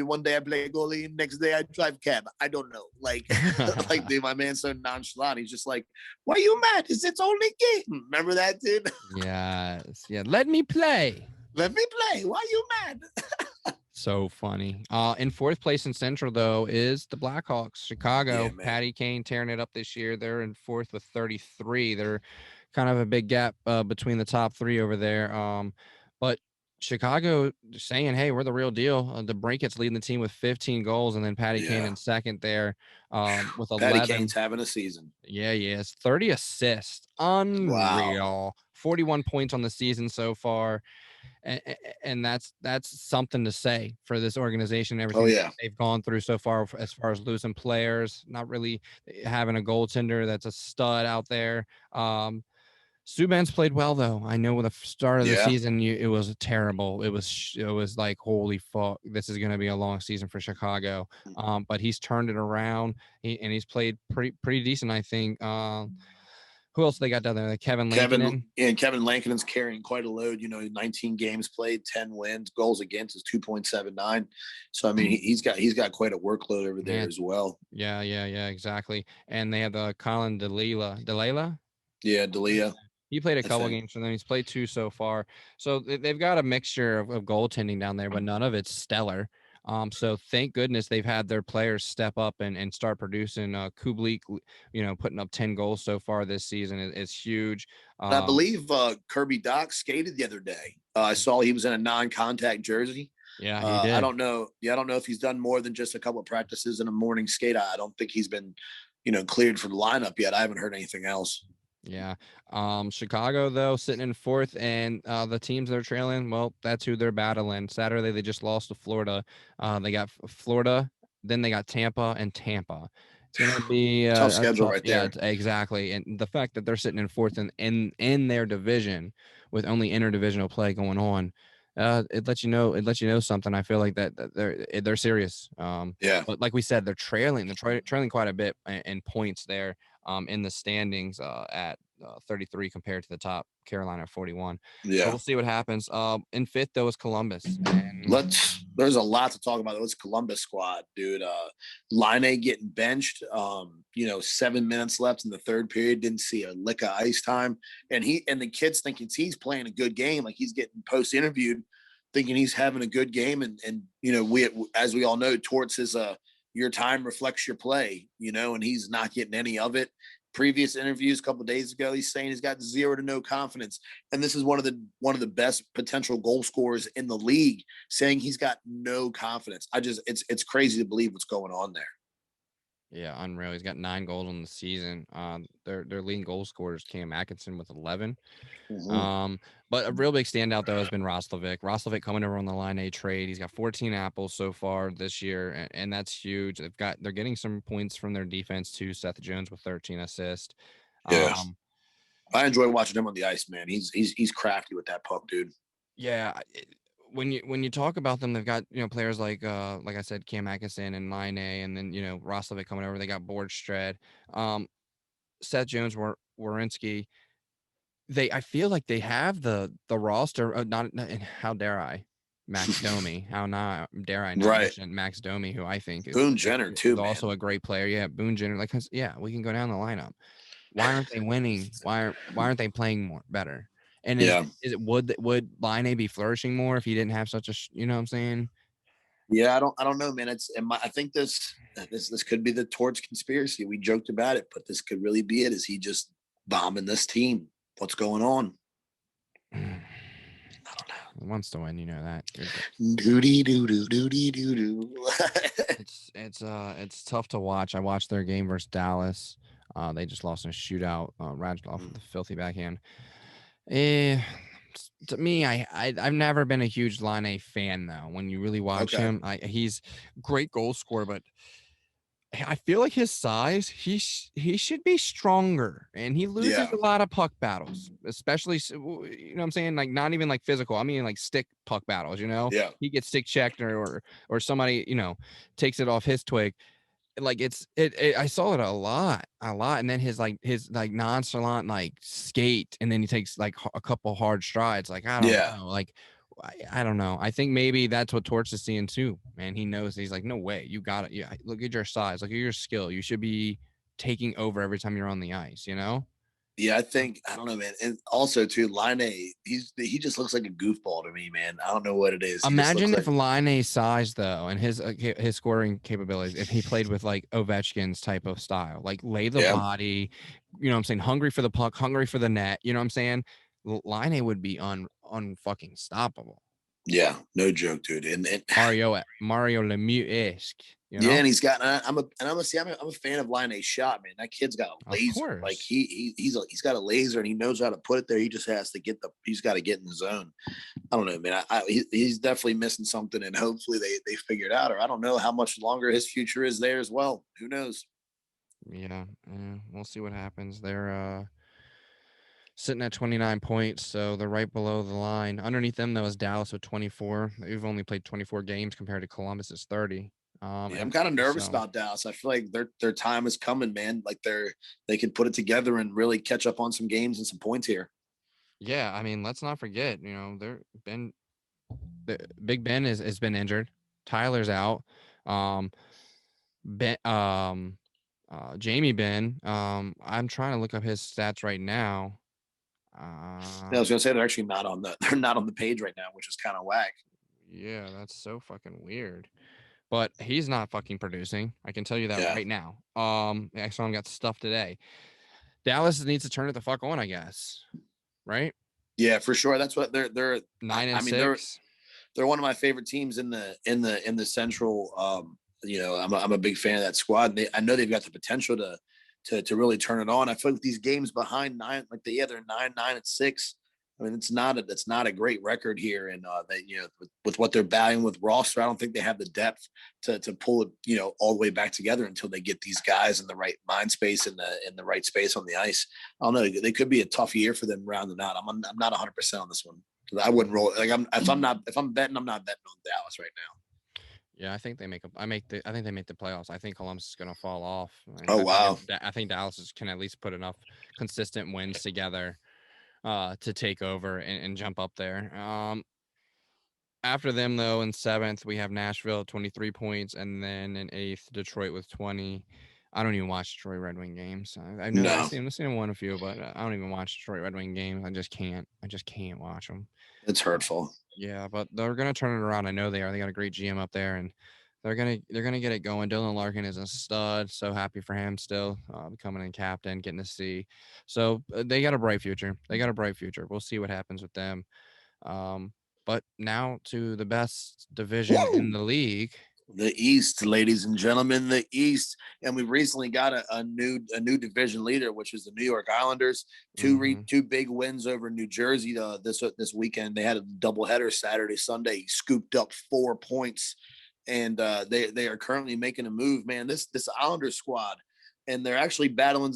B: one day I play goalie, next day I drive cab. I don't know. Like, dude, my man's so nonchalant. He's just like, why are you mad? It's only game. Remember that, dude?
C: Yes. Yeah. Let me play.
B: Why are you mad?
C: So funny. In 4th place in Central, though, is the Blackhawks. Chicago, Patty Kane tearing it up this year. They're in 4th with 33. They're kind of a big gap between the top 3 over there. But Chicago saying, hey, we're the real deal. DeBrincat's leading the team with 15 goals, and then Patty Kane in second there with 11.
B: Patty Kane's having a season.
C: Yeah, he is. 30 assists. Unreal.
B: Wow.
C: 41 points on the season so far. And that's something to say for this organization. Everything they've gone through so far, as far as losing players, not really having a goaltender that's a stud out there. Subban's played well though. I know with the start of the season, it was terrible. It was like, holy fuck, this is going to be a long season for Chicago. But he's turned it around, and he's played pretty decent, I think. Who else they got down there? Kevin Lankinen.
B: Kevin Lankinen's carrying quite a load. 19 games played, 10 wins, goals against is 2.79. So I mean, he's got quite a workload over there as well.
C: Yeah, exactly. And they have the Colin Delela.
B: Yeah, Delia.
C: He played a couple games for them. He's played 2 so far. So they've got a mixture of goaltending down there, but none of it's stellar. So thank goodness they've had their players step up and start producing. Kublik, putting up 10 goals so far this season is huge.
B: I believe Kirby Doc skated the other day. I saw he was in a non-contact jersey.
C: Yeah, he did.
B: I don't know. Yeah, I don't know if he's done more than just a couple of practices and a morning skate. I don't think he's been, cleared for the lineup yet. I haven't heard anything else.
C: Yeah. Chicago, though, sitting in 4th, and the teams they're trailing, well, that's who they're battling. Saturday, they just lost to Florida. They got Florida, then they got Tampa and Tampa. It's going to be
B: tough schedule right there.
C: Yeah, exactly. And the fact that they're sitting in 4th in their division with only interdivisional play going on, it lets you know something. I feel like that they're serious. But like we said, they're trailing quite a bit in points there. In the standings at 33 compared to the top Carolina at 41.
B: Yeah,
C: so we'll see what happens. In 5th though is Columbus. And
B: there's a lot to talk about. This Columbus squad, dude. Line getting benched. 7 minutes left in the 3rd period. Didn't see a lick of ice time, and the kids thinking he's playing a good game. Like he's getting post interviewed, thinking he's having a good game, and we, as we all know, Torts is your time reflects your play, and he's not getting any of it. Previous interviews a couple of days ago, he's saying he's got 0 to no confidence. And this is one of the best potential goal scorers in the league, saying he's got no confidence. It's crazy to believe what's going on there.
C: Yeah, unreal. He's got 9 goals on the season. Their leading goal scorers, Cam Atkinson with 11.
B: Mm-hmm.
C: But a real big standout though has been Roslovic. Roslovic coming over on the line A trade. He's got 14 apples so far this year, and that's huge. They're getting some points from their defense too. Seth Jones with 13 assists.
B: Yeah, I enjoy watching him on the ice, man. He's crafty with that puck, dude.
C: Yeah. When you talk about them, they've got players like I said, Cam Atkinson and Line A, and then Roslovic coming over. They got Bordstred. Seth Jones, Werenski, I feel like they have the roster. And how dare I, Max Domi? Dare I not
B: Right.
C: mention Max Domi, who I think
B: Boone Jenner too,
C: is also a great player. Yeah, Boone Jenner. Like, we can go down the lineup. Why aren't they winning? Why aren't they playing better? And is it would Line A be flourishing more if he didn't have such a you know what I'm saying?
B: Yeah, I don't know, man. I think this could be the Torch conspiracy. We joked about it, but this could really be it. Is he just bombing this team? What's going on?
C: I don't know. He wants to win, you know that.
B: Doody doo doo doody doo doo.
C: It's tough to watch. I watched their game versus Dallas. They just lost in a shootout. Radulov with the filthy backhand. To me, I've never been a huge Line A fan though. When you really watch him, he's great goal scorer, but I feel like his size, he should be stronger, and he loses a lot of puck battles, especially, you know what I'm saying? Like, not even like physical. I mean, like stick puck battles, you know?
B: Yeah.
C: He gets stick checked or somebody, you know, takes it off his twig. Like I saw it a lot. And then his nonchalant, like skate. And then he takes like a couple hard strides. Like, I don't know. Like, I don't know. I think maybe that's what Torch is seeing too, man. He knows. He's like, no way. You got it. Yeah. Look at your size. Look at your skill. You should be taking over every time you're on the ice, you know?
B: Yeah, I don't know, man. And also too, Line A, he just looks like a goofball to me, man. I don't know what it is.
C: Imagine if Line A size though, and his scoring capabilities, if he played with like Ovechkin's type of style, like lay the body, you know what I'm saying, hungry for the puck, hungry for the net, you know what I'm saying? Line A would be unfucking stoppable.
B: Yeah, no joke, dude. And
C: Mario Lemieux-esque. You know?
B: Yeah, and he's got. I'm a fan of Line A shot, man. That kid's got a laser. Like he's got a laser, and he knows how to put it there. He just has to he's got to get in the zone. I don't know, man. He's definitely missing something, and hopefully they figure it out. Or I don't know how much longer his future is there as well. Who knows?
C: Yeah, we'll see what happens. They're sitting at 29 points, so they're right below the line. Underneath them, though, is Dallas with 24. They've only played 24 games compared to Columbus's 30.
B: I'm kind of nervous about Dallas. I feel like their time is coming, man. Like they could put it together and really catch up on some games and some points here.
C: Yeah, I mean, let's not forget, you know, Big Ben has been injured. Tyler's out. Jamie Ben. I'm trying to look up his stats right now.
B: I was gonna say they're actually not on the page right now, which is kind of whack.
C: Yeah, that's so fucking weird. But he's not fucking producing. I can tell you that right now. I saw him got stuff today. Dallas needs to turn it the fuck on, I guess. Right?
B: Yeah, for sure. That's what they're
C: 9-6.
B: They're one of my favorite teams in the Central. You know, I'm a big fan of that squad. I know they've got the potential to really turn it on. I feel like these games behind they're 9-9-6. I mean, it's not a great record here, and with what they're battling with roster, I don't think they have the depth to pull it, you know, all the way back together until they get these guys in the right mind space and in the right space on the ice. I don't know. They could be a tough year for them rounding out. I'm not 100% on this one. I wouldn't roll like if I'm betting, I'm not betting on Dallas right now.
C: Yeah, I think they make the playoffs. I think Columbus is going to fall off.
B: Wow.
C: I think Dallas can at least put enough consistent wins together to take over and jump up there. After them, though, in 7th, we have Nashville, 23 points, and then in 8th, Detroit with 20. I don't even watch Detroit Red Wing games. I've seen them won a few, but I don't even watch Detroit Red Wing games. I just can't watch them.
B: It's hurtful.
C: Yeah, but they're gonna turn it around. I know they are. They got a great GM up there, and they're gonna get it going. Dylan Larkin is a stud. So happy for him still becoming a captain, getting to see. So they got a bright future. We'll see what happens with them. But now to the best division in the league.
B: The East, ladies and gentlemen, the East. And we recently got a new division leader, which is the New York Islanders. Two big wins over New Jersey this weekend. They had a doubleheader Saturday, Sunday, scooped up 4 points. And they are currently making a move, man. This Islanders squad, and they're actually battling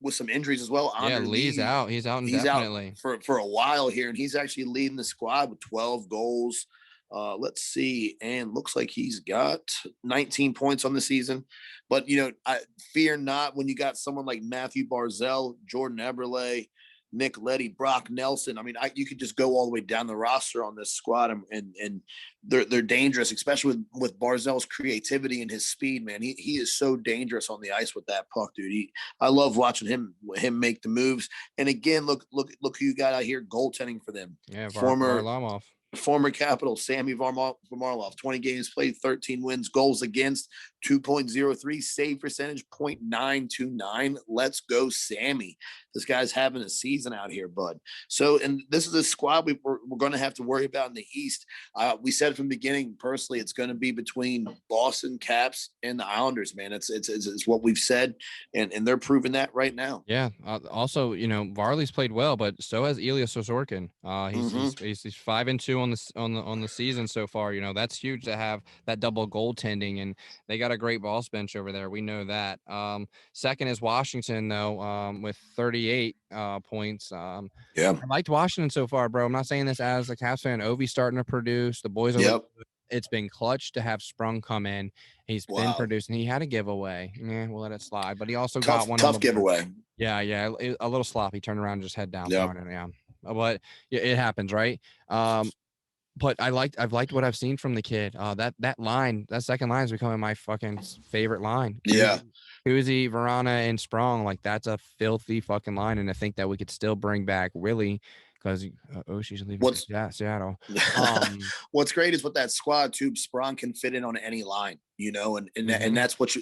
B: with some injuries as well.
C: Lee's out. He's out indefinitely.
B: He's out for a while here, and he's actually leading the squad with 12 goals. Let's see. And looks like he's got 19 points on the season. But, I fear not when you got someone like Matthew Barzell, Jordan Eberle, Nick Leddy, Brock Nelson. I mean, you could just go all the way down the roster on this squad, and they're dangerous, especially with Barzell's creativity and his speed. Man, he is so dangerous on the ice with that puck, dude. I love watching him make the moves. And again, look who you got out here goaltending for them.
C: Yeah,
B: Varlamov. Former Capital, Sammy Varlamov, 20 games played, 13 wins, goals against, 2.03, save percentage, 0.929. Let's go, Sammy. This guy's having a season out here, bud. So, and this is a squad we're going to have to worry about in the East. We said from the beginning, personally, it's going to be between Boston, Caps, and the Islanders, man. It's what we've said, and they're proving that right now.
C: Yeah. Also, Varley's played well, but so has Ilya Sorokin. He's 5-2 on the season so far. That's huge to have that double goaltending, and they got a great boss bench over there. We know that. Second is Washington, though, with 38 points.
B: Yeah,
C: I liked Washington so far, bro. I'm not saying this as a Caps fan. Ovi's starting to produce. The boys are. It's been clutch to have Sprung come in. He's been producing. He had a giveaway. Yeah, we'll let it slide. But he also got one
B: tough giveaway.
C: Yeah, a little sloppy. Turned around, just head down. Yeah, but it happens, right? But I've liked what I've seen from the kid. That second line is becoming my fucking favorite line.
B: Yeah.
C: Kuzi, Verana, and Sprong, like that's a filthy fucking line, and I think that we could still bring back Willie because she's leaving Seattle.
B: What's great is with that squad too, Sprong can fit in on any line, and that's what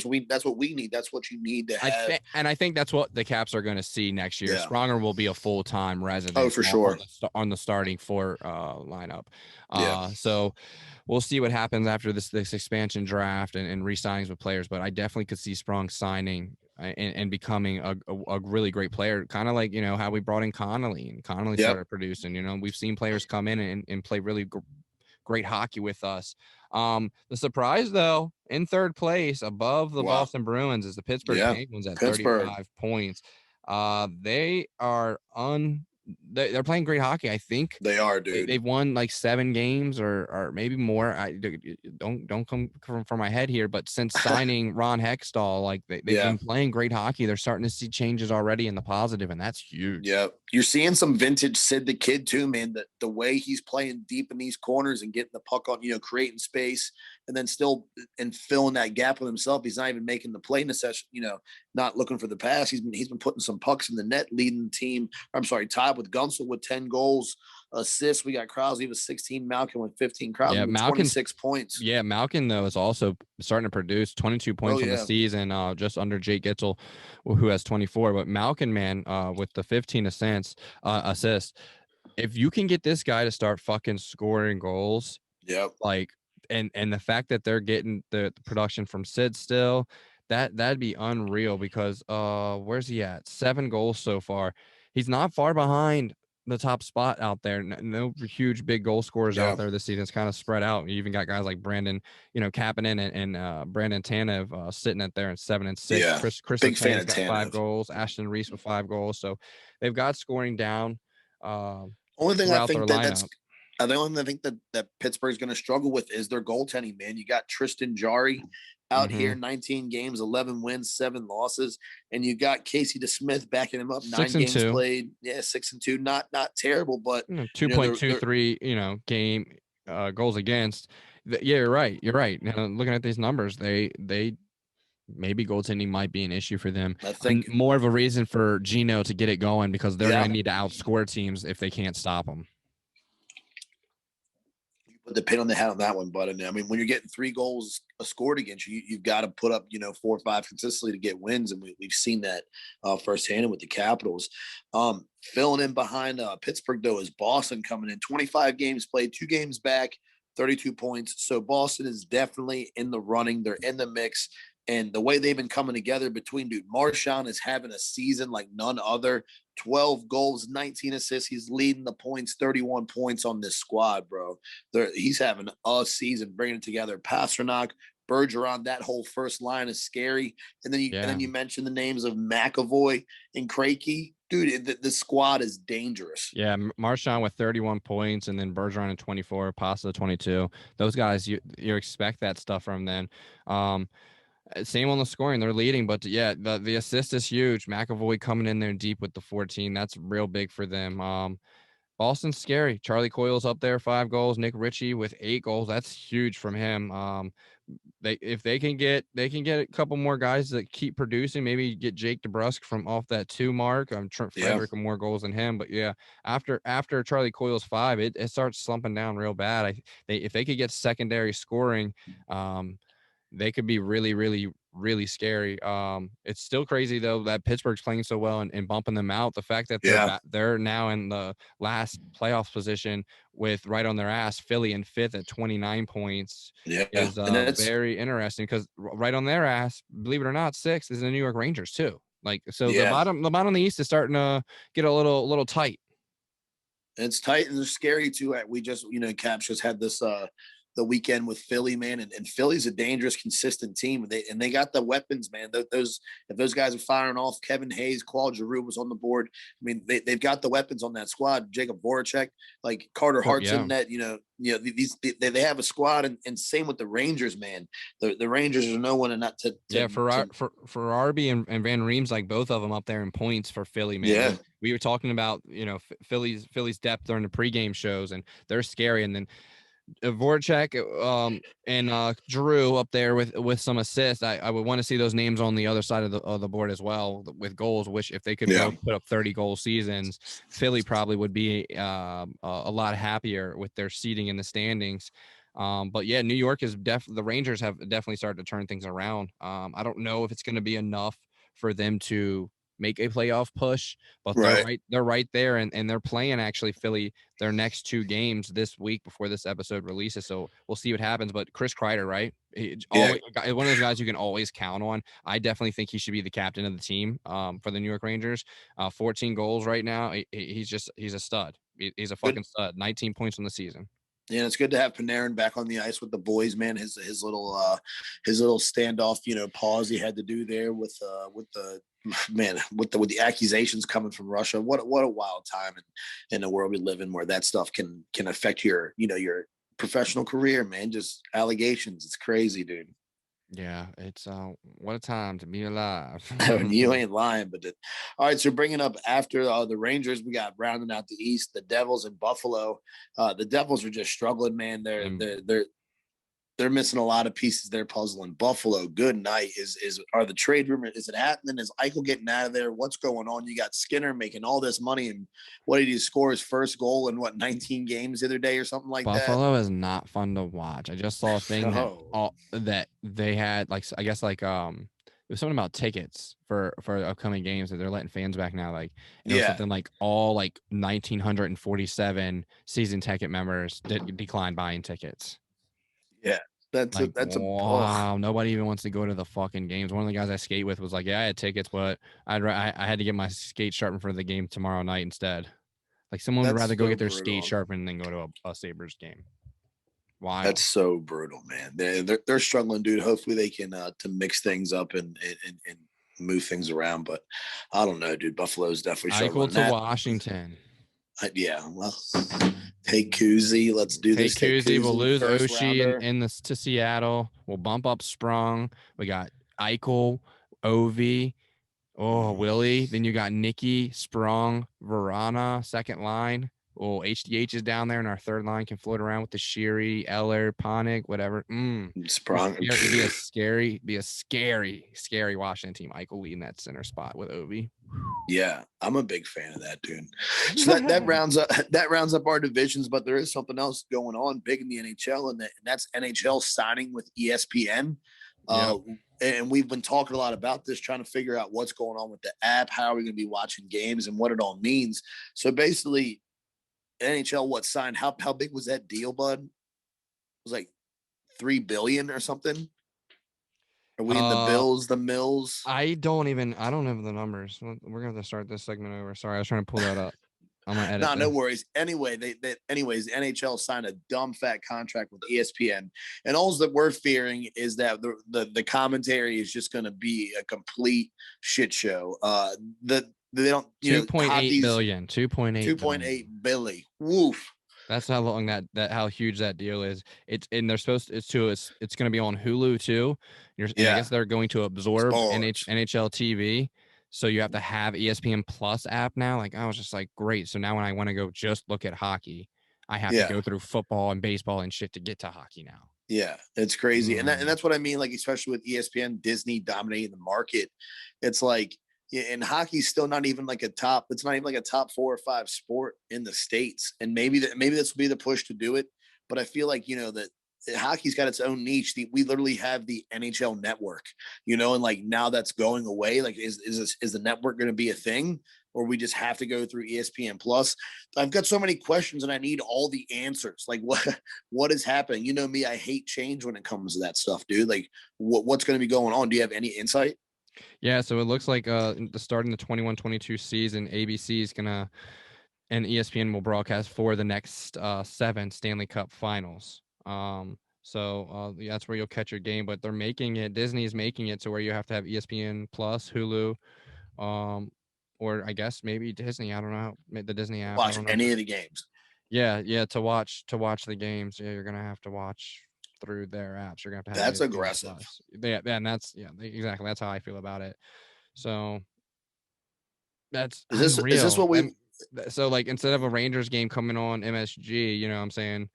B: we need. That's what you need to have.
C: I think that's what the Caps are going to see next year. Yeah. Spronger will be a full-time resident.
B: Oh, for sure.
C: On the starting four lineup. So we'll see what happens after this expansion draft and re-signings with players. But I definitely could see Sprong signing and becoming a really great player, kind of like how we brought in Connolly, and Connolly started producing. We've seen players come in and play really great hockey with us. The surprise, though, in third place above the Boston Bruins is the Pittsburgh Penguins at 35 points. They are they're playing great hockey. I think
B: they are, dude.
C: They've won like 7 games or maybe more. I don't come from my head here, but since signing Ron Hextall, like they've been playing great hockey. They're starting to see changes already in the positive, and that's huge.
B: Yeah, you're seeing some vintage Sid the Kid too, man. The way he's playing deep in these corners and getting the puck on, creating space, and then still and filling that gap with himself. He's not even making the play in the session, not looking for the pass. He's been putting some pucks in the net, leading the team. Tied with Gunsel with 10 goals, assists. We got Krause with 16, Malkin with 15, Krause with 26 points.
C: Yeah, Malkin, though, is also starting to produce 22 points on the season, just under Jake Gitzel, who has 24. But Malkin, man, with the 15 assists, if you can get this guy to start fucking scoring goals, and the fact that they're getting the production from Sid still, that'd be unreal because where's he at? 7 goals so far. He's not far behind the top spot out there. No huge big goal scorers out there this season. It's kind of spread out. You even got guys like Brandon, Kapanen and Brandon Tanev sitting at there at 7 and 6.
B: Yeah.
C: Chris
B: Big fan of
C: got
B: Tanev.
C: 5 goals. Ashton Reese with 5 goals. So they've got scoring down.
B: Only thing I think the only thing I think that Pittsburgh's going to struggle with is their goaltending, man. You got Tristan Jarry out here, 19 games, 11 wins, 7 losses, and you got Casey DeSmith backing him up, 9 games played. Yeah, 6-2, not terrible, but
C: 2.23, game goals against. Yeah, you're right. Looking at these numbers, they maybe goaltending might be an issue for them.
B: I think
C: more of a reason for Gino to get it going because they're going to need to outscore teams if they can't stop them.
B: Put the pin on the head on that one, but I mean, when you're getting 3 goals scored against you, you've got to put up, 4 or 5 consistently to get wins, and we've seen that firsthand with the Capitals. Filling in behind Pittsburgh, though, is Boston coming in. 25 games played, 2 games back, 32 points. So Boston is definitely in the running. They're in the mix. And the way they've been coming together Marchand is having a season like none other. 12 goals, 19 assists. He's leading the points, 31 points on this squad, bro. He's having a season, bringing it together. Pasternak, Bergeron, that whole first line is scary. And then you mentioned the names of McAvoy and Krejci. Dude, the squad is dangerous.
C: Yeah, Marchand with 31 points, and then Bergeron at 24, Pasta 22. Those guys, you expect that stuff from them. Same on the scoring, they're leading, but yeah, the assist is huge. McAvoy coming in there deep with the 14, that's real big for them. Boston's scary. Charlie Coyle's up there, 5 goals. Nick Ritchie with 8 goals. That's huge from him. If they can get a couple more guys that keep producing, maybe get Jake DeBrusk from off that 2 mark. Trent Frederick with more goals than him, but yeah, after Charlie Coyle's 5, it starts slumping down real bad. If they could get secondary scoring, they could be really, really, really scary. It's still crazy though that Pittsburgh's playing so well and bumping them out. The fact that they're now in the last playoff position with right on their ass, Philly in 5th at 29 points is very interesting because right on their ass, believe it or not, 6th is the New York Rangers too. The bottom of the East is starting to get a little tight.
B: It's tight and they're scary too. We just, Caps just had this the weekend with Philly, man, and Philly's a dangerous, consistent team. They got the weapons, man. If those guys are firing off, Kevin Hayes, Claude Giroux was on the board. I mean, they've got the weapons on that squad. Jacob Voracek, like Carter Hart's in net. They have a squad, and same with the Rangers, man. The Rangers are no one and not to
C: Farabee and Van Reem's, like both of them up there in points for Philly, man.
B: Yeah.
C: We were talking about Philly's depth during the pregame shows, and they're scary, and then Voracek and Giroux up there with some assists. I would want to see those names on the other side of the board as well with goals, which if they could both put up 30 goal seasons, Philly probably would be a lot happier with their seating in the standings. But yeah, New York is the Rangers have definitely started to turn things around. I don't know if it's going to be enough for them to make a playoff push, but they're right there, and they're playing actually Philly their next 2 games this week before this episode releases. So we'll see what happens. But Chris Kreider, right? One of those guys you can always count on. I definitely think he should be the captain of the team for the New York Rangers. 14 goals right now. He's a stud. He's a fucking stud. 19 points on the season.
B: Yeah, and it's good to have Panarin back on the ice with the boys, man. His little standoff, pause he had to do there with the accusations coming from Russia. What a wild time in the world we live in, where that stuff can affect your professional career, man. Just allegations. It's crazy, dude.
C: Yeah, it's what a time to be alive.
B: You ain't lying, but all right. So bringing up after the Rangers, we got rounding out the East, the Devils and Buffalo. The Devils are just struggling, man. They're missing a lot of pieces. They're puzzling. Buffalo, good night. Are the trade rumors? Is it happening? Is Eichel getting out of there? What's going on? You got Skinner making all this money, and what did he score his first goal in 19 games the other day or something like that?
C: Buffalo is not fun to watch. I just saw a thing that they had it was something about tickets for upcoming games that they're letting fans back now. Something like all 1,947 season ticket members declined buying tickets.
B: Yeah, that's
C: wow. Nobody even wants to go to the fucking games. One of the guys I skate with was like, "Yeah, I had tickets, but I had to get my skate sharpened for the game tomorrow night instead." Like someone would rather go get their skate sharpened than go to a Sabres game. Wow,
B: that's so brutal, man. They're struggling, dude. Hopefully they can to mix things up and move things around. But I don't know, dude. Buffalo's definitely struggling.
C: Equal to Washington.
B: Well, take Kuzi. Let's do this.
C: Take Kuzi. We'll lose Oshie to Seattle. We'll bump up Sprong. We got Eichel, Ovi, Willie. Then you got Nicky, Sprong, Verana, second line. HDH is down there, and our third line can float around with the Sheary, Eller, Ponick, whatever.
B: Sprong.
C: It'd be a scary Washington team. Eichel leading that center spot with Ovi.
B: Yeah, I'm a big fan of that, dude. So that rounds up our divisions, but there is something else going on big in the NHL, and that's NHL signing with ESPN. And we've been talking a lot about this, trying to figure out what's going on with the app, how are we going to be watching games, and what it all means. So basically, NHL signed? How big was that deal, bud? It was like $3 billion or something. Are we in the mills?
C: I don't have the numbers. We're gonna have to start this segment over. Sorry, I was trying to pull that up. I'm gonna edit
B: No, no
C: this.
B: worries. Anyway, anyways, NHL signed a dumb fat contract with ESPN, and all that we're fearing is that the commentary is just going to be a complete shit show. They don't,
C: 2.8 billion.
B: 2.8 billion. Woof.
C: That's how long that how huge that deal is. It's and they're supposed it's going to be on Hulu too. And I guess they're going to absorb NHL TV. So you have to have ESPN Plus app now. Like I was just like, great. So now when I want to go just look at hockey, I have to go through football and baseball and shit to get to hockey now.
B: Yeah, it's crazy. And that's what I mean. Like, especially with ESPN, Disney dominating the market. It's like, and hockey's still not even like it's not even like a top 4 or 5 sport in the States. And maybe this will be the push to do it. But I feel like, that hockey's got its own niche. We literally have the NHL network, and like now that's going away. Like, is the network going to be a thing, or we just have to go through ESPN Plus? I've got so many questions and I need all the answers. Like what is happening? You know me, I hate change when it comes to that stuff, dude. Like what's going to be going on? Do you have any insight?
C: Yeah, so it looks like starting the 21-22 season, ABC is gonna and ESPN will broadcast for the next 7 Stanley Cup Finals. That's where you'll catch your game. But Disney is making it to where you have to have ESPN Plus, Hulu, or I guess maybe Disney. I don't know, the Disney app.
B: Watch any of the games.
C: Yeah, to watch the games. Yeah, you're gonna have to watch through their apps. You're gonna have to have
B: that's aggressive.
C: Yeah, and exactly. That's how I feel about it. So that's
B: is
C: unreal.
B: This what we?
C: So like instead of a Rangers game coming on MSG, what I'm saying,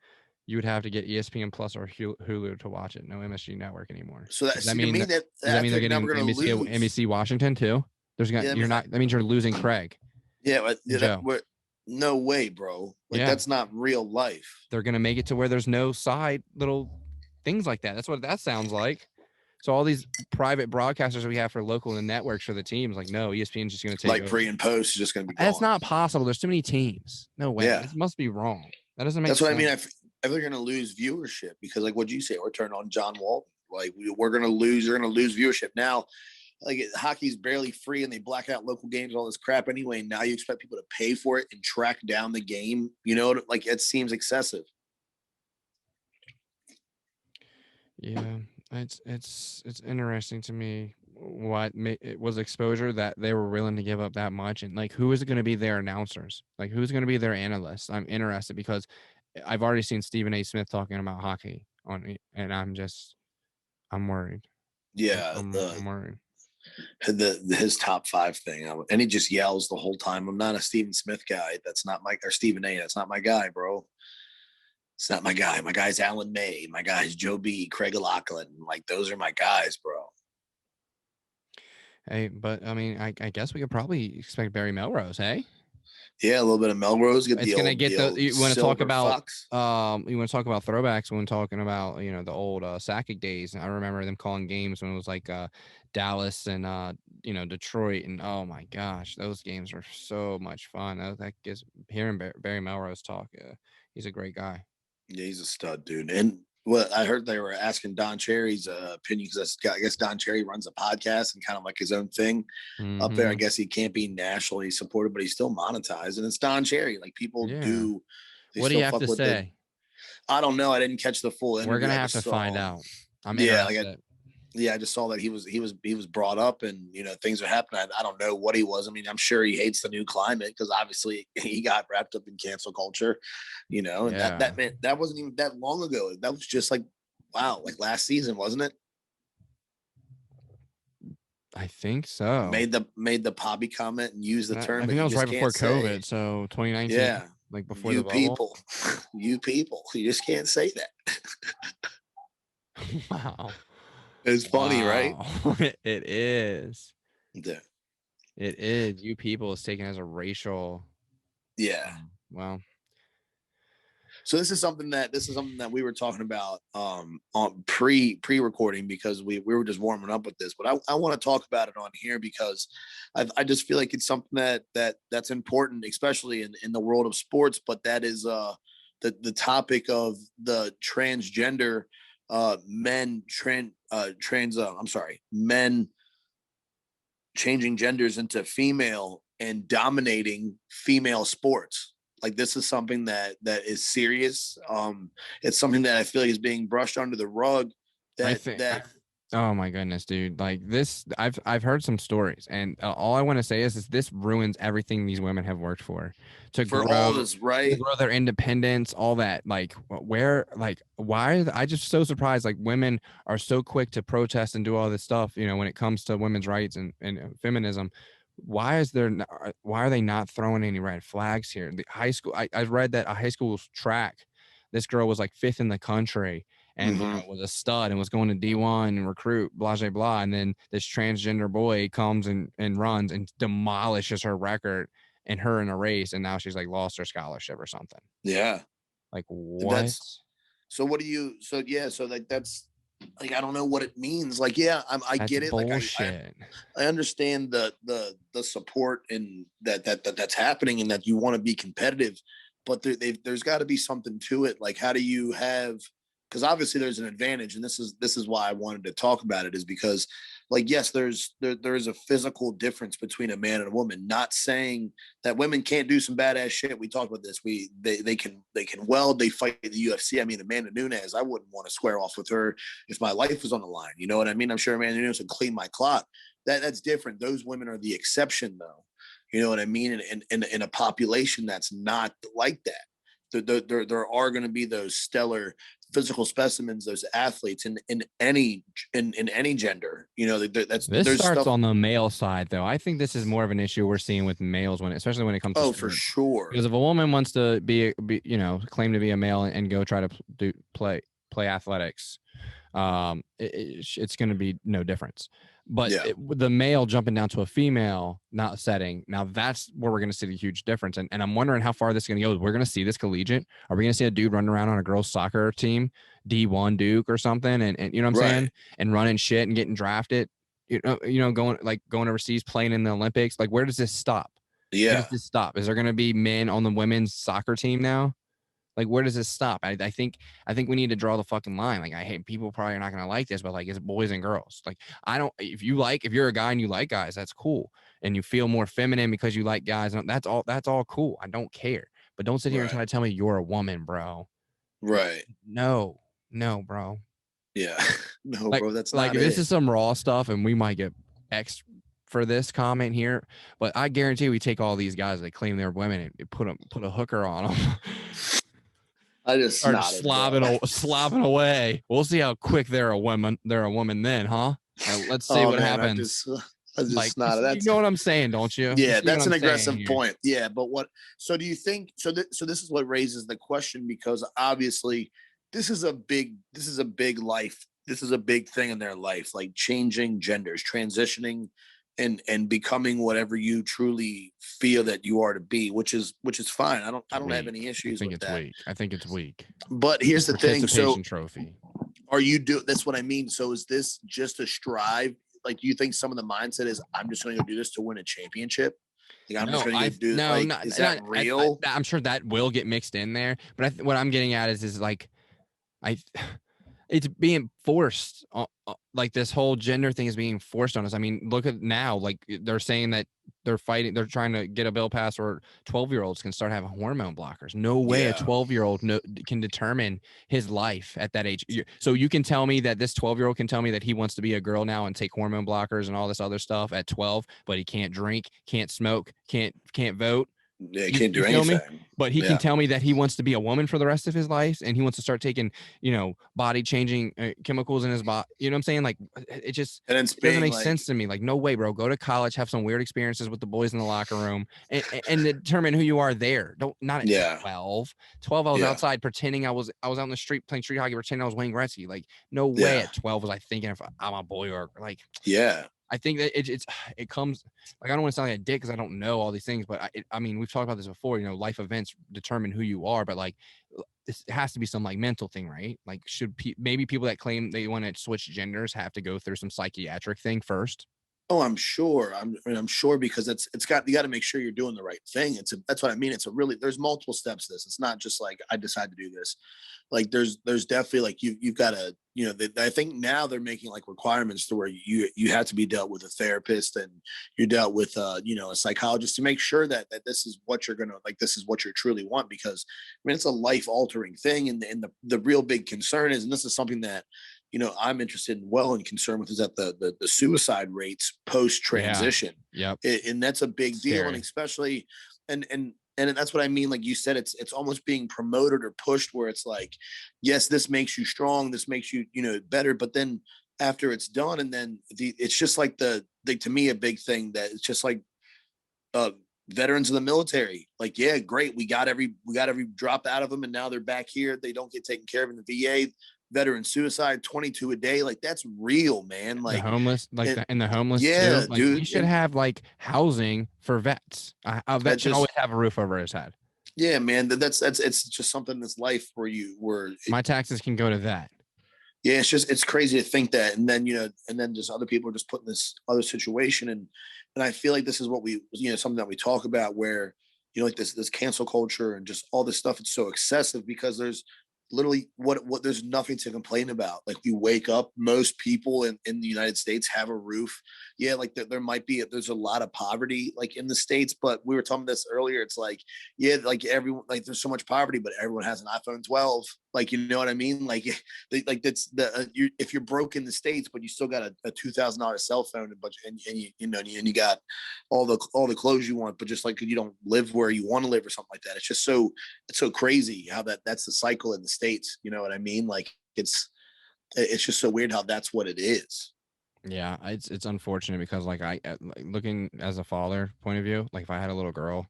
C: you would have to get ESPN Plus or Hulu to watch it. No MSG network anymore.
B: So
C: does that mean they're getting NBC Washington too? That means you're losing Craig.
B: Yeah, no way, bro. Like that's not real life.
C: They're gonna make it to where there's no side little things like that. That's what that sounds like. So all these private broadcasters we have for local and networks for the teams, like no, ESPN's just going to take
B: like pre and post is just going to be gone.
C: That's not possible. There's too many teams. No way.
B: Yeah.
C: This must be wrong. That doesn't make sense.
B: That's what I mean. I feel they're going to lose viewership because, like, what'd you say? We're turning on John Walton. Like, we're going to lose. You're going to lose viewership now. Like, hockey's barely free, and they black out local games, all this crap anyway. Now you expect people to pay for it and track down the game. Like it seems excessive.
C: Yeah. It's interesting to me it was exposure that they were willing to give up that much, and like who is going to be their announcers, like who's going to be their analysts. I'm interested because I've already seen Stephen A. Smith talking about hockey and I'm worried.
B: Yeah,
C: I'm worried.
B: His top 5 thing, and he just yells the whole time. I'm not a Stephen Smith guy. That's not or Stephen A. That's not my guy, bro. It's not my guy. My guy's Alan May. My guy's Joe B. Craig Lachlan. Like, those are my guys, bro.
C: Hey, but I mean, I guess we could probably expect Barry Melrose, hey?
B: Yeah, a little bit of Melrose.
C: You want to talk about throwbacks when talking about the old Sakic days. I remember them calling games when it was like Dallas and Detroit, and oh my gosh, those games were so much fun. That gets hearing Barry Melrose talk. He's a great guy.
B: Yeah, he's a stud, dude. And I heard they were asking Don Cherry's opinion because I guess Don Cherry runs a podcast and kind of like his own thing up there. I guess he can't be nationally supported, but he's still monetized. And it's Don Cherry. Like, people do.
C: What do you have to say?
B: I don't know. I didn't catch the full interview.
C: We're going to have to find out.
B: I just saw that he was brought up and, things are happening. I don't know what he was. I mean, I'm sure he hates the new climate because obviously he got wrapped up in cancel culture, and that wasn't even that long ago. That was just like, wow, like last season, wasn't it?
C: I think so.
B: Made the Poppy comment and used the term.
C: I think that was right before COVID. So 2019.
B: Yeah.
C: Like before
B: the
C: bubble.
B: You just can't say that.
C: Wow.
B: It's funny, right?
C: It is.
B: Yeah.
C: It is. You people is taken as a racial.
B: Yeah.
C: Well.
B: So this is something that we were talking about on pre-recording because we were just warming up with this, but I want to talk about it on here because I just feel like it's something that's important, especially in the world of sports. But that is the topic of the transgender men changing genders into female and dominating female sports. Like, this is something that is serious. It's something that I feel like is being brushed under the rug.
C: Oh my goodness, dude! Like this, I've heard some stories, and all I want to say is this ruins everything these women have worked for grow,
B: all this, right?
C: to grow their independence, all that. Like, why? I just so surprised. Like, women are so quick to protest and do all this stuff. You know, when it comes to women's rights and feminism, why are they not throwing any red flags here? The high school, I read that a high school track, this girl was like 5th in the country and you know, was a stud and was going to D1 and recruit, blah, blah, blah. And then this transgender boy comes and runs and demolishes her record and her in a race. And now she's like lost her scholarship or something.
B: Yeah.
C: Like, what?
B: So what do you, so like, that's like, I don't know what it means. Like, yeah, I get it.
C: Bullshit.
B: Like, I understand the support and that's happening and that you want to be competitive, but there's got to be something to it. Like, how do you have, because obviously there's an advantage, and this is why I wanted to talk about it, is because, like, yes, there is a physical difference between a man and a woman. Not saying that women can't do some badass shit. We talked about this. They can weld. They fight in the UFC. I mean, Amanda Nunes, I wouldn't want to square off with her if my life was on the line. You know what I mean? I'm sure Amanda Nunes would clean my clock. That's different. Those women are the exception, though. You know what I mean? In a population that's not like that. There are going to be those stellar physical specimens, those athletes in any gender. You know,
C: this starts on the male side, though. I think this is more of an issue we're seeing with males especially when it comes to
B: sports. For sure.
C: Because if a woman wants to be you know, claim to be a male and go try to play athletics, it's going to be no difference. But the male jumping down to a female not setting, now that's where we're going to see the huge difference. And I'm wondering how far this is going to go. We're going to see this collegiate. Are we going to see a dude running around on a girls' soccer team, D1 Duke or something, and you know what I'm saying, and running shit and getting drafted? You know, going overseas, playing in the Olympics. Like, where does this stop?
B: Yeah,
C: where does this stop? Is there going to be men on the women's soccer team now? Like, where does this stop? I think we need to draw the fucking line. Like, I hate people probably are not going to like this, but like, it's boys and girls. Like, if you're a guy and you like guys, that's cool. And you feel more feminine because you like guys. That's all cool. I don't care, but don't sit here and try to tell me you're a woman, bro.
B: Right.
C: No, bro.
B: Yeah. No,
C: like,
B: bro. That's
C: like,
B: not
C: this
B: it.
C: is some raw stuff and we might get X for this comment here, but I guarantee we take all these guys that claim they're women and put a hooker on them.
B: I just
C: start slobbing away. We'll see how quick they're a woman then, huh? Let's see what happens.
B: I just
C: like,
B: snotted.
C: You know what I'm saying, don't you?
B: Yeah, that's an aggressive point. Yeah, but what? So do you think? So this is what raises the question, because obviously this is a big life. This is a big thing in their life, like changing genders, transitioning, and becoming whatever you truly feel that you are to be, which is fine. I don't have any issues with that.
C: I think it's weak.
B: But here's the thing. So
C: trophy.
B: Are you that's what I mean. So is this just a strive? Like, do you think some of the mindset is, I'm just going to go do this to win a championship? Like, I'm just going to do this. Is that real?
C: I'm sure that will get mixed in there. But what I'm getting at is like, it's being forced. Like, this whole gender thing is being forced on us. I mean, look at now, like, they're saying that they're trying to get a bill passed where 12-year-olds can start having hormone blockers. No way a 12-year-old can determine his life at that age. So you can tell me that this 12-year-old can tell me that he wants to be a girl now and take hormone blockers and all this other stuff at 12, but he can't drink, can't smoke, can't vote.
B: Yeah, he can't do anything.
C: But he can tell me that he wants to be a woman for the rest of his life, and he wants to start taking, you know, body changing chemicals in his body. You know what I'm saying? Like, it doesn't make sense to me. Like, no way, bro. Go to college, have some weird experiences with the boys in the locker room, and determine who you are there. Not at 12. 12, I was outside pretending I was out in the street playing street hockey, pretending I was Wayne Gretzky. Like, no way at 12 was I thinking if I'm a boy or like.
B: Yeah.
C: I think that it comes, like, I don't want to sound like a dick because I don't know all these things, but I mean, we've talked about this before, you know, life events determine who you are, but like, this has to be some like mental thing, right? Like, maybe people that claim they want to switch genders have to go through some psychiatric thing first?
B: Oh, I'm sure. I'm sure because you got to make sure you're doing the right thing. That's what I mean. There's multiple steps to this. It's not just like I decide to do this. Like there's definitely like you've got to, I think now they're making like requirements to where you have to be dealt with a therapist and you're dealt with a psychologist to make sure that this is what you're gonna like, this is what you truly want, because I mean it's a life altering thing, and the real big concern is, and this is something that I'm interested in and concerned with, is that the suicide rates post transition.
C: Yeah.
B: Yep. And that's a big deal, and
C: Scary.
B: especially and that's what I mean. Like you said, it's almost being promoted or pushed where it's like, yes, this makes you strong, this makes you better, but then after it's done, and then it's just like to me a big thing that it's just like veterans of the military. Like, yeah, great, we got every drop out of them, and now they're back here. They don't get taken care of in the VA. Veteran suicide, 22 a day. Like that's real, man. Like
C: the homeless, and the homeless
B: yeah,
C: too. Like,
B: dude.
C: we should have like housing for vets. A vet should always have a roof over his head.
B: Yeah, man. That's it's just something in this life
C: My taxes can go to that.
B: Yeah, it's crazy to think that, and then just other people are just put in this other situation, and I feel like this is what we something that we talk about, where like this cancel culture and just all this stuff. It's so excessive because there's literally what there's nothing to complain about. Like we wake up, most people in the United States have a roof. Yeah, like there's a lot of poverty like in the States, but we were talking this earlier. It's like, yeah, like everyone, like there's so much poverty, but everyone has an iPhone 12. Like, you know what I mean? Like, that's if you're broke in the States, but you still got a $2,000 cell phone and you got all the clothes you want, but just like you don't live where you want to live or something like that. It's just it's so crazy how that's the cycle in the States. You know what I mean? Like it's just so weird how that's what it is.
C: Yeah, it's unfortunate because like looking as a father point of view, like if I had a little girl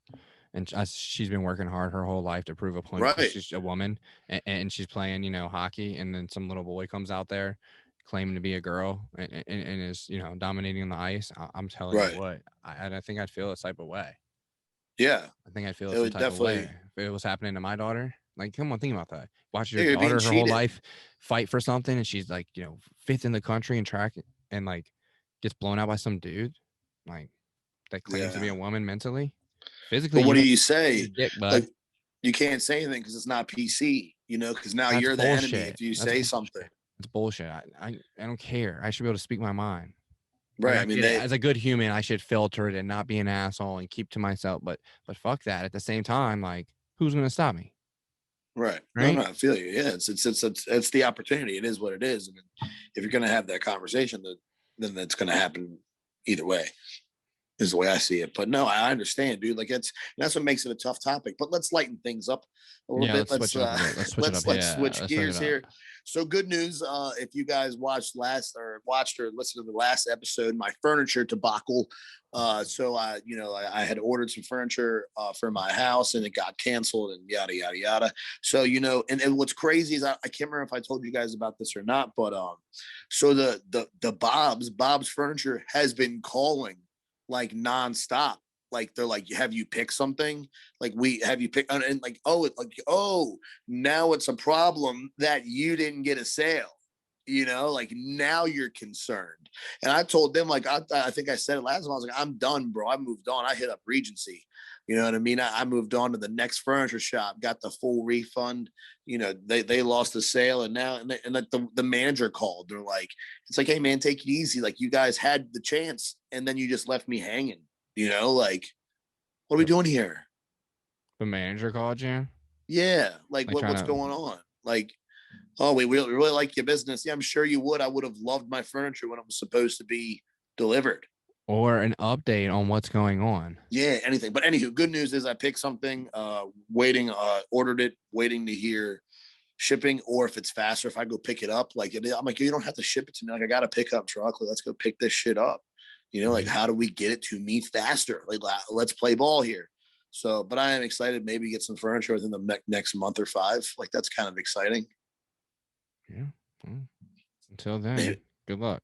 C: and she's been working hard her whole life to prove a point,
B: right?
C: She's a woman and she's playing hockey, and then some little boy comes out there claiming to be a girl and is dominating on the ice. I'm telling
B: right.
C: you what, I think I'd feel a type of way.
B: Yeah,
C: I think I'd feel some type of way if it was happening to my daughter. Like, come on, think about that. Watch your daughter her whole life fight for something, and she's like, fifth in the country in track, and like gets blown out by some dude, like that claims to be a woman mentally, physically.
B: But what do you say?
C: Like,
B: you can't say anything because it's not PC. Because now you're the enemy if you say something.
C: It's bullshit. I don't care. I should be able to speak my mind.
B: Right.
C: I mean, as a good human, I should filter it and not be an asshole and keep to myself. But fuck that. At the same time, like, who's gonna stop me?
B: Right. No, I feel you. Yeah, it's the opportunity. It is what it is. And if you're gonna have that conversation, then that's gonna happen either way. Is the way I see it. But no, I understand, dude. Like that's what makes it a tough topic. But let's lighten things up a little bit. Let's switch gears here. So good news. If you guys watched or listened to the last episode, my furniture debacle. So I had ordered some furniture for my house and it got canceled and yada yada yada. So and what's crazy is I can't remember if I told you guys about this or not, but so the Bob's Furniture has been calling like nonstop. Like they're like, have you picked something? Like have you picked, and like, now it's a problem that you didn't get a sale. Like now you're concerned. And I told them, like, I think I said it last time, I was like, I'm done, bro. I moved on. I hit up Regency. You know what I mean? I moved on to the next furniture shop, got the full refund. They lost the sale, and now and the manager called. They're like, it's like, hey man, take it easy. Like you guys had the chance, and then you just left me hanging. Like, what are we doing here?
C: The manager called you?
B: Yeah. Like what's going on? Like, oh, we really like your business. Yeah, I'm sure you would. I would have loved my furniture when it was supposed to be delivered.
C: Or an update on what's going on.
B: Yeah, anything. But anywho, good news is I picked something, ordered it, waiting to hear shipping, or if it's faster, if I go pick it up. Like, I'm like, you don't have to ship it to me. Like, I got a pickup truck. Let's go pick this shit up. Like, how do we get it to me faster? Like, let's play ball here. So, but I am excited. Maybe get some furniture within the next month or 5. Like, that's kind of exciting.
C: Yeah. Well, until then, good luck.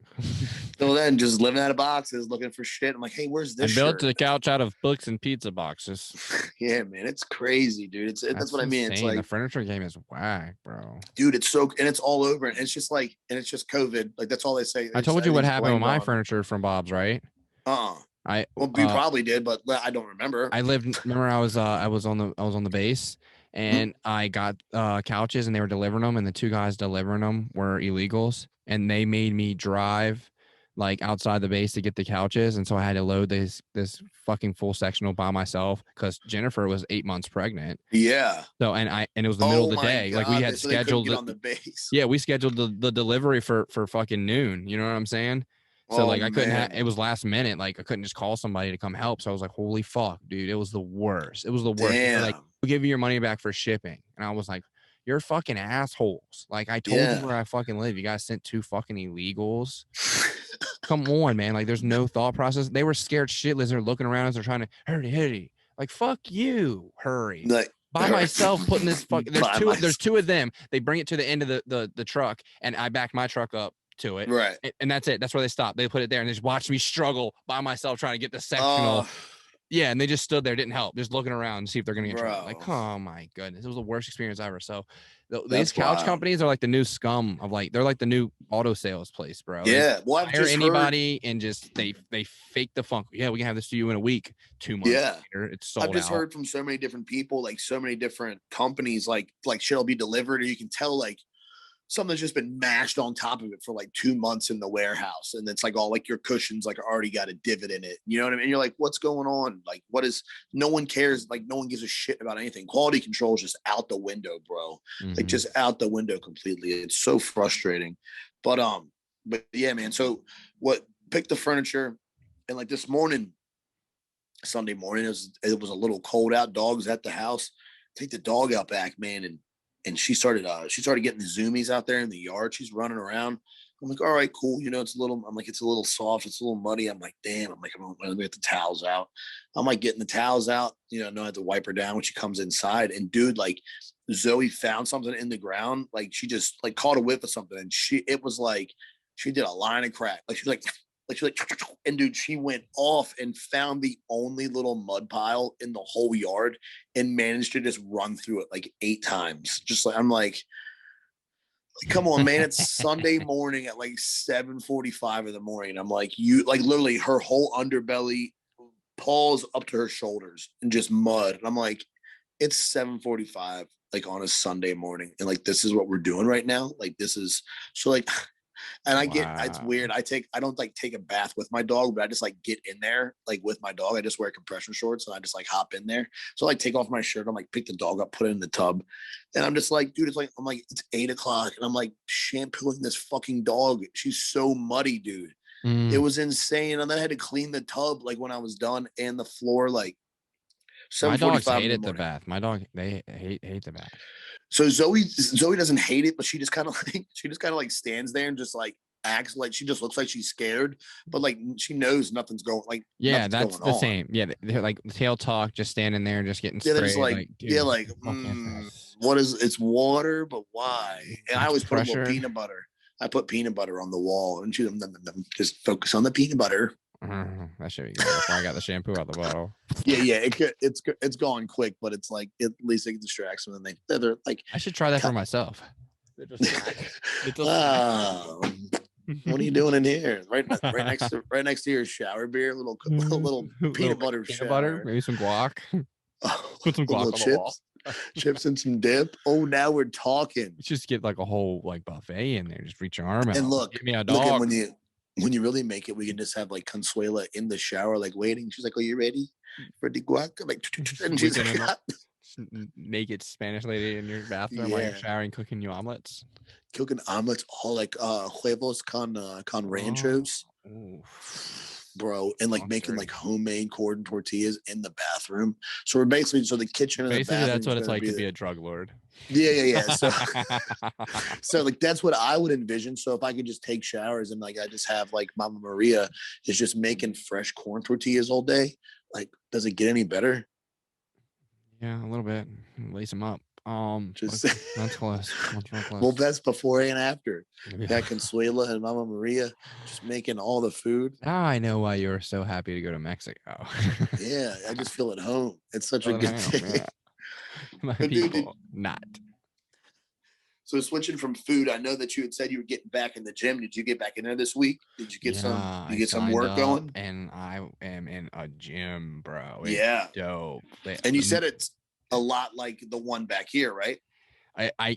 B: Until then, just living out of boxes, looking for shit. I'm like, hey, where's this?
C: I built the couch out of books and pizza boxes.
B: Yeah, man, it's crazy, dude. That's what I mean. It's like
C: the furniture game is whack, bro.
B: Dude, it's all over, and it's just COVID. Like that's all they say.
C: I told you what happened with my furniture from Bob's, right?
B: Well, we probably did, but I don't remember.
C: Remember I was on the base, and I got couches, and they were delivering them, and the two guys delivering them were illegals, and they made me drive like outside the base to get the couches, and so I had to load this fucking full sectional by myself because Jennifer was 8 months pregnant.
B: Yeah.
C: So and it was the middle of the day.
B: God.
C: Like we had
B: so
C: scheduled
B: get on the base.
C: Yeah, we scheduled the delivery for fucking noon. You know what I'm saying? So like I couldn't it was last minute. Like I couldn't just call somebody to come help. So I was like, holy fuck, dude, it was the worst. It was the worst.
B: Damn.
C: Like, we'll give you your money back for shipping. And I was like, you're fucking assholes. Like I told you where I fucking live. You guys sent two fucking illegals. Come on, man. Like there's no thought process. They were scared shitless. They're looking around as they're trying to hurry. Like, fuck you, hurry.
B: Like,
C: by myself putting this there's two of them. They bring it to the end of the truck, and I backed my truck up to it.
B: Right.
C: And that's it. That's where they stopped. They put it there and they just watched me struggle by myself trying to get the sectional. Yeah, and they just stood there, didn't help, just looking around to see if they're gonna get trouble. Like, oh my goodness, it was the worst experience ever. So these couch companies are like the new scum of they're like the new auto sales place, bro.
B: Yeah, well, I've
C: hire anybody and just they fake the funk. Yeah, we can have this to you in a week, 2 months later, it's sold out.
B: I've just heard from so many different people, like so many different companies, like shit'll be delivered, or you can tell like something's just been mashed on top of it for like 2 months in the warehouse, and it's like all like your cushions like already got a divot in it. You know what I mean? You're like, what's going on? Like, what is? No one cares. Like, no one gives a shit about anything. Quality control is just out the window, bro. Like, just out the window completely. It's so frustrating. But yeah, man. So picked the furniture, and like this morning, Sunday morning, it was a little cold out. Dogs at the house. Take the dog out back, man, and she started getting the zoomies out there in the yard. She's running around. I'm like, all right, cool. You know, it's a little soft. It's a little muddy. I'm like, damn. I'm going to get the towels out. I'm like getting the towels out, you know, I have to wipe her down when she comes inside. And dude, like Zoe found something in the ground. Like she just like caught a whiff of something. And it was like, she did a line of crack. Like she's like, and dude, she went off and found the only little mud pile in the whole yard and managed to just run through it like 8 times. Just like, I'm like, come on, man. It's Sunday morning at like 7:45 in the morning. I'm like, you like literally her whole underbelly paws up to her shoulders and just mud. And I'm like, it's 7:45 like on a Sunday morning. And like, this is what we're doing right now. Like, this is so like, and it's weird. I don't like take a bath with my dog, but I just like get in there, like with my dog. I just wear compression shorts and I just like hop in there. So like take off my shirt. I'm like, pick the dog up, put it in the tub. And I'm just like, dude, it's 8 o'clock and I'm like shampooing this fucking dog. She's so muddy, dude. It was insane. And then I had to clean the tub like when I was done and the floor, like
C: my dogs hated the bath. My dog, they hate the bath.
B: So Zoe doesn't hate it, but she just kind of like stands there and just like acts like she just looks like she's scared, but like she knows nothing's going like
C: that's the same. Yeah, they're like tail talk, just standing there and just getting sprayed.
B: Just like what is it's water, but why? And I always put a little peanut butter. I put peanut butter on the wall and she just focus on the peanut butter.
C: That should be good. I got the shampoo out the bottle.
B: Yeah, it's gone quick, but it's like at least it distracts them. And they're like,
C: I should try that for myself.
B: What are you doing in here? Right next to your shower beer, little peanut butter,
C: maybe some guac. Put some guac on the wall.
B: Chips and some dip. Oh, now we're talking.
C: Just get like a whole like buffet in there. Just reach your arm out
B: and look.
C: Give me a dog.
B: When you really make it, we can just have like Consuela in the shower, like waiting. She's like, "Are you ready for the guac?" Like, and she's like,
C: naked Spanish lady in your bathroom while you're showering, cooking you omelets.
B: Cooking omelets, all like huevos con ranchos, bro, and like making like homemade corn tortillas in the bathroom. So we're basically the kitchen and the bathroom.
C: That's what it's like to be a drug lord.
B: Yeah. So like that's what I would envision. So if I could just take showers and like I just have like Mama Maria is just making fresh corn tortillas all day. Like, does it get any better?
C: Yeah, a little bit. Lace them up. That's close.
B: Well, that's before and after. That Consuela and Mama Maria just making all the food.
C: Now I know why you were so happy to go to Mexico.
B: Yeah, I just feel at home. It's such a good thing.
C: Yeah. My people, not.
B: So switching from food, I know that you had said you were getting back in the gym. Did you get back in there this week? Did you get some work going?
C: And I am in a gym, bro. It's
B: yeah,
C: dope.
B: And you said it's a lot like the one back here, right?
C: They have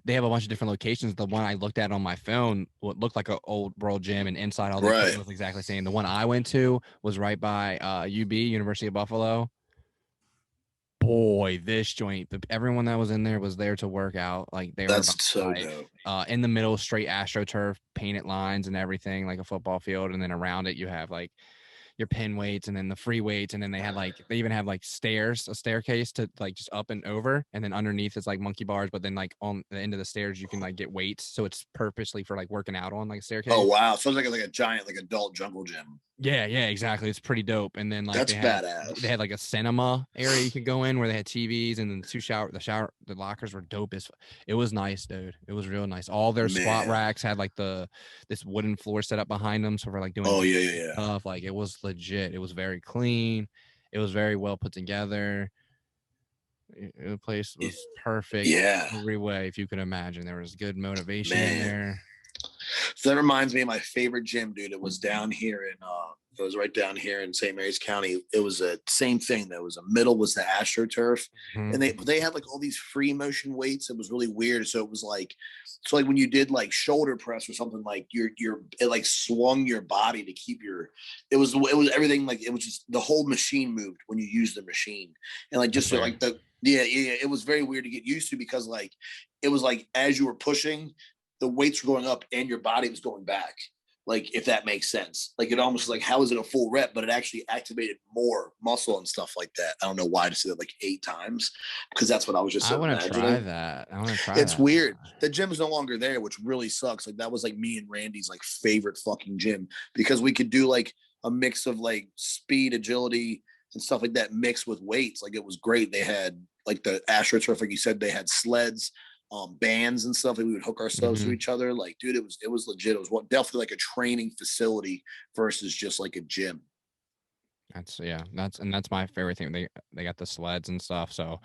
C: they have a bunch of different locations. The one I looked at on my phone, what looked like an old world gym, and inside all the equipment was exactly the same. The one I went to was right by UB, University of Buffalo. Boy, this joint, everyone that was in there was there to work out. Like they
B: That's so dope.
C: In the middle, straight AstroTurf, painted lines and everything, like a football field, and then around it you have like your pin weights and then the free weights, and then they even have like a staircase to like just up and over, and then underneath is like monkey bars, but then like on the end of the stairs you can like get weights, so it's purposely for like working out on, like a staircase.
B: Oh wow, so it's like a giant like adult jungle gym.
C: Yeah, exactly. It's pretty dope. And then like
B: that's badass.
C: They had like a cinema area you could go in where they had TVs, and then the lockers were dope it was nice, dude. It was real nice. All their squat racks had like this wooden floor set up behind them, so for like doing stuff. Like it was legit. It was very clean. It was very well put together. The place was perfect every way, if you could imagine. There was good motivation in there.
B: So that reminds me of my favorite gym, dude. It was down here it was right down here in St. Mary's County. It was a same thing. There was a middle was the AstroTurf, and they had like all these free motion weights. It was really weird. So it was like, when you did like shoulder press or something, like it like swung your body to keep it was everything, like it was just the whole machine moved when you used the machine, and like just like it was very weird to get used to, because like it was like as you were pushing, the weights were going up and your body was going back. Like, if that makes sense. Like, it almost like, how is it a full rep? But it actually activated more muscle and stuff like that. I don't know why I just did it like 8 times, because that's what I was just
C: I want to try that.
B: It's weird. The gym is no longer there, which really sucks. Like, that was like me and Randy's like favorite fucking gym, because we could do like a mix of like speed, agility, and stuff like that mixed with weights. Like, it was great. They had like the AstroTurf, like you said, they had sleds, bands and stuff that we would hook ourselves to each other. Like, dude, it was legit. It was definitely like a training facility versus just like a gym.
C: That's my favorite thing. They got the sleds and stuff. So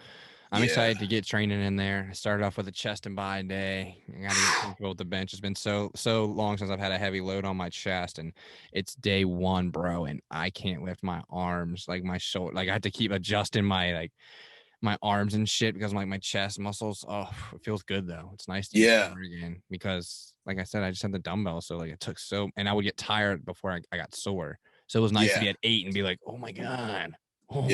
C: I'm excited to get training in there. I started off with a chest and bi day. I got to get comfortable with the bench. It's been so long since I've had a heavy load on my chest, and it's day 1, bro. And I can't lift my arms, like my shoulder. Like, I have to keep adjusting my arms and shit, because like my chest muscles. Oh, it feels good though. It's nice to get again, because like I said, I just had the dumbbell, so like it took and I would get tired before I got sore. So it was nice to be at 8 and be like, oh my god. Oh.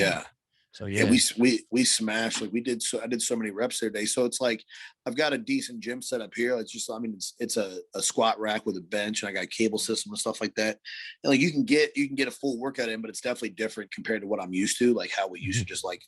C: So
B: we smashed. Like, I did so many reps there today. So it's like, I've got a decent gym set up here. It's just, I mean, it's a squat rack with a bench, and I got a cable system and stuff like that. And like, you can get a full workout in, but it's definitely different compared to what I'm used to. Like, how we used to just like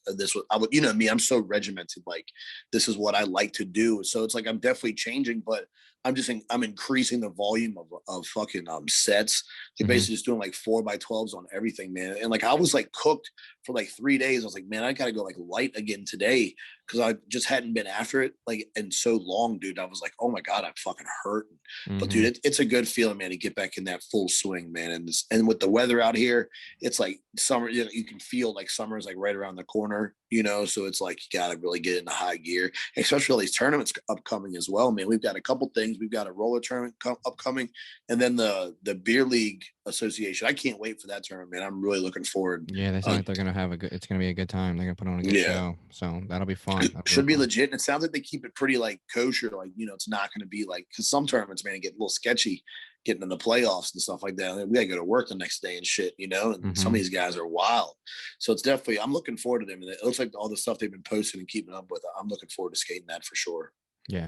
B: you know me, I'm so regimented. Like, this is what I like to do. So it's like, I'm definitely changing, but I'm increasing the volume of fucking sets. Like, basically just doing like 4x12s on everything, man. And like, I was like cooked for like 3 days. I was like, man, I gotta go like light again today, because I just hadn't been after it like in so long, dude. I was like, oh my god, I'm fucking hurting. But dude, it's a good feeling, man, to get back in that full swing, man. And with the weather out here, it's like summer. You know, you can feel like summer is like right around the corner. You know, so it's like, you gotta really get into high gear, especially all these tournaments upcoming as well, man. We've got a couple things. We've got a roller tournament upcoming, and then the beer league association. I can't wait for that tournament, man. I'm really looking forward.
C: Yeah, they sound like they're gonna have it's gonna be a good time. They're gonna put on a good show, so that'll be fun.
B: Should be legit. And it sounds like they keep it pretty like kosher. Like, you know, it's not gonna be like, because some tournaments, man, get a little sketchy getting in the playoffs and stuff like that. We gotta go to work the next day and shit, you know. And some of these guys are wild. So it's definitely, I'm looking forward to them. And it looks like all the stuff they've been posting and keeping up with, I'm looking forward to skating that for sure.
C: Yeah.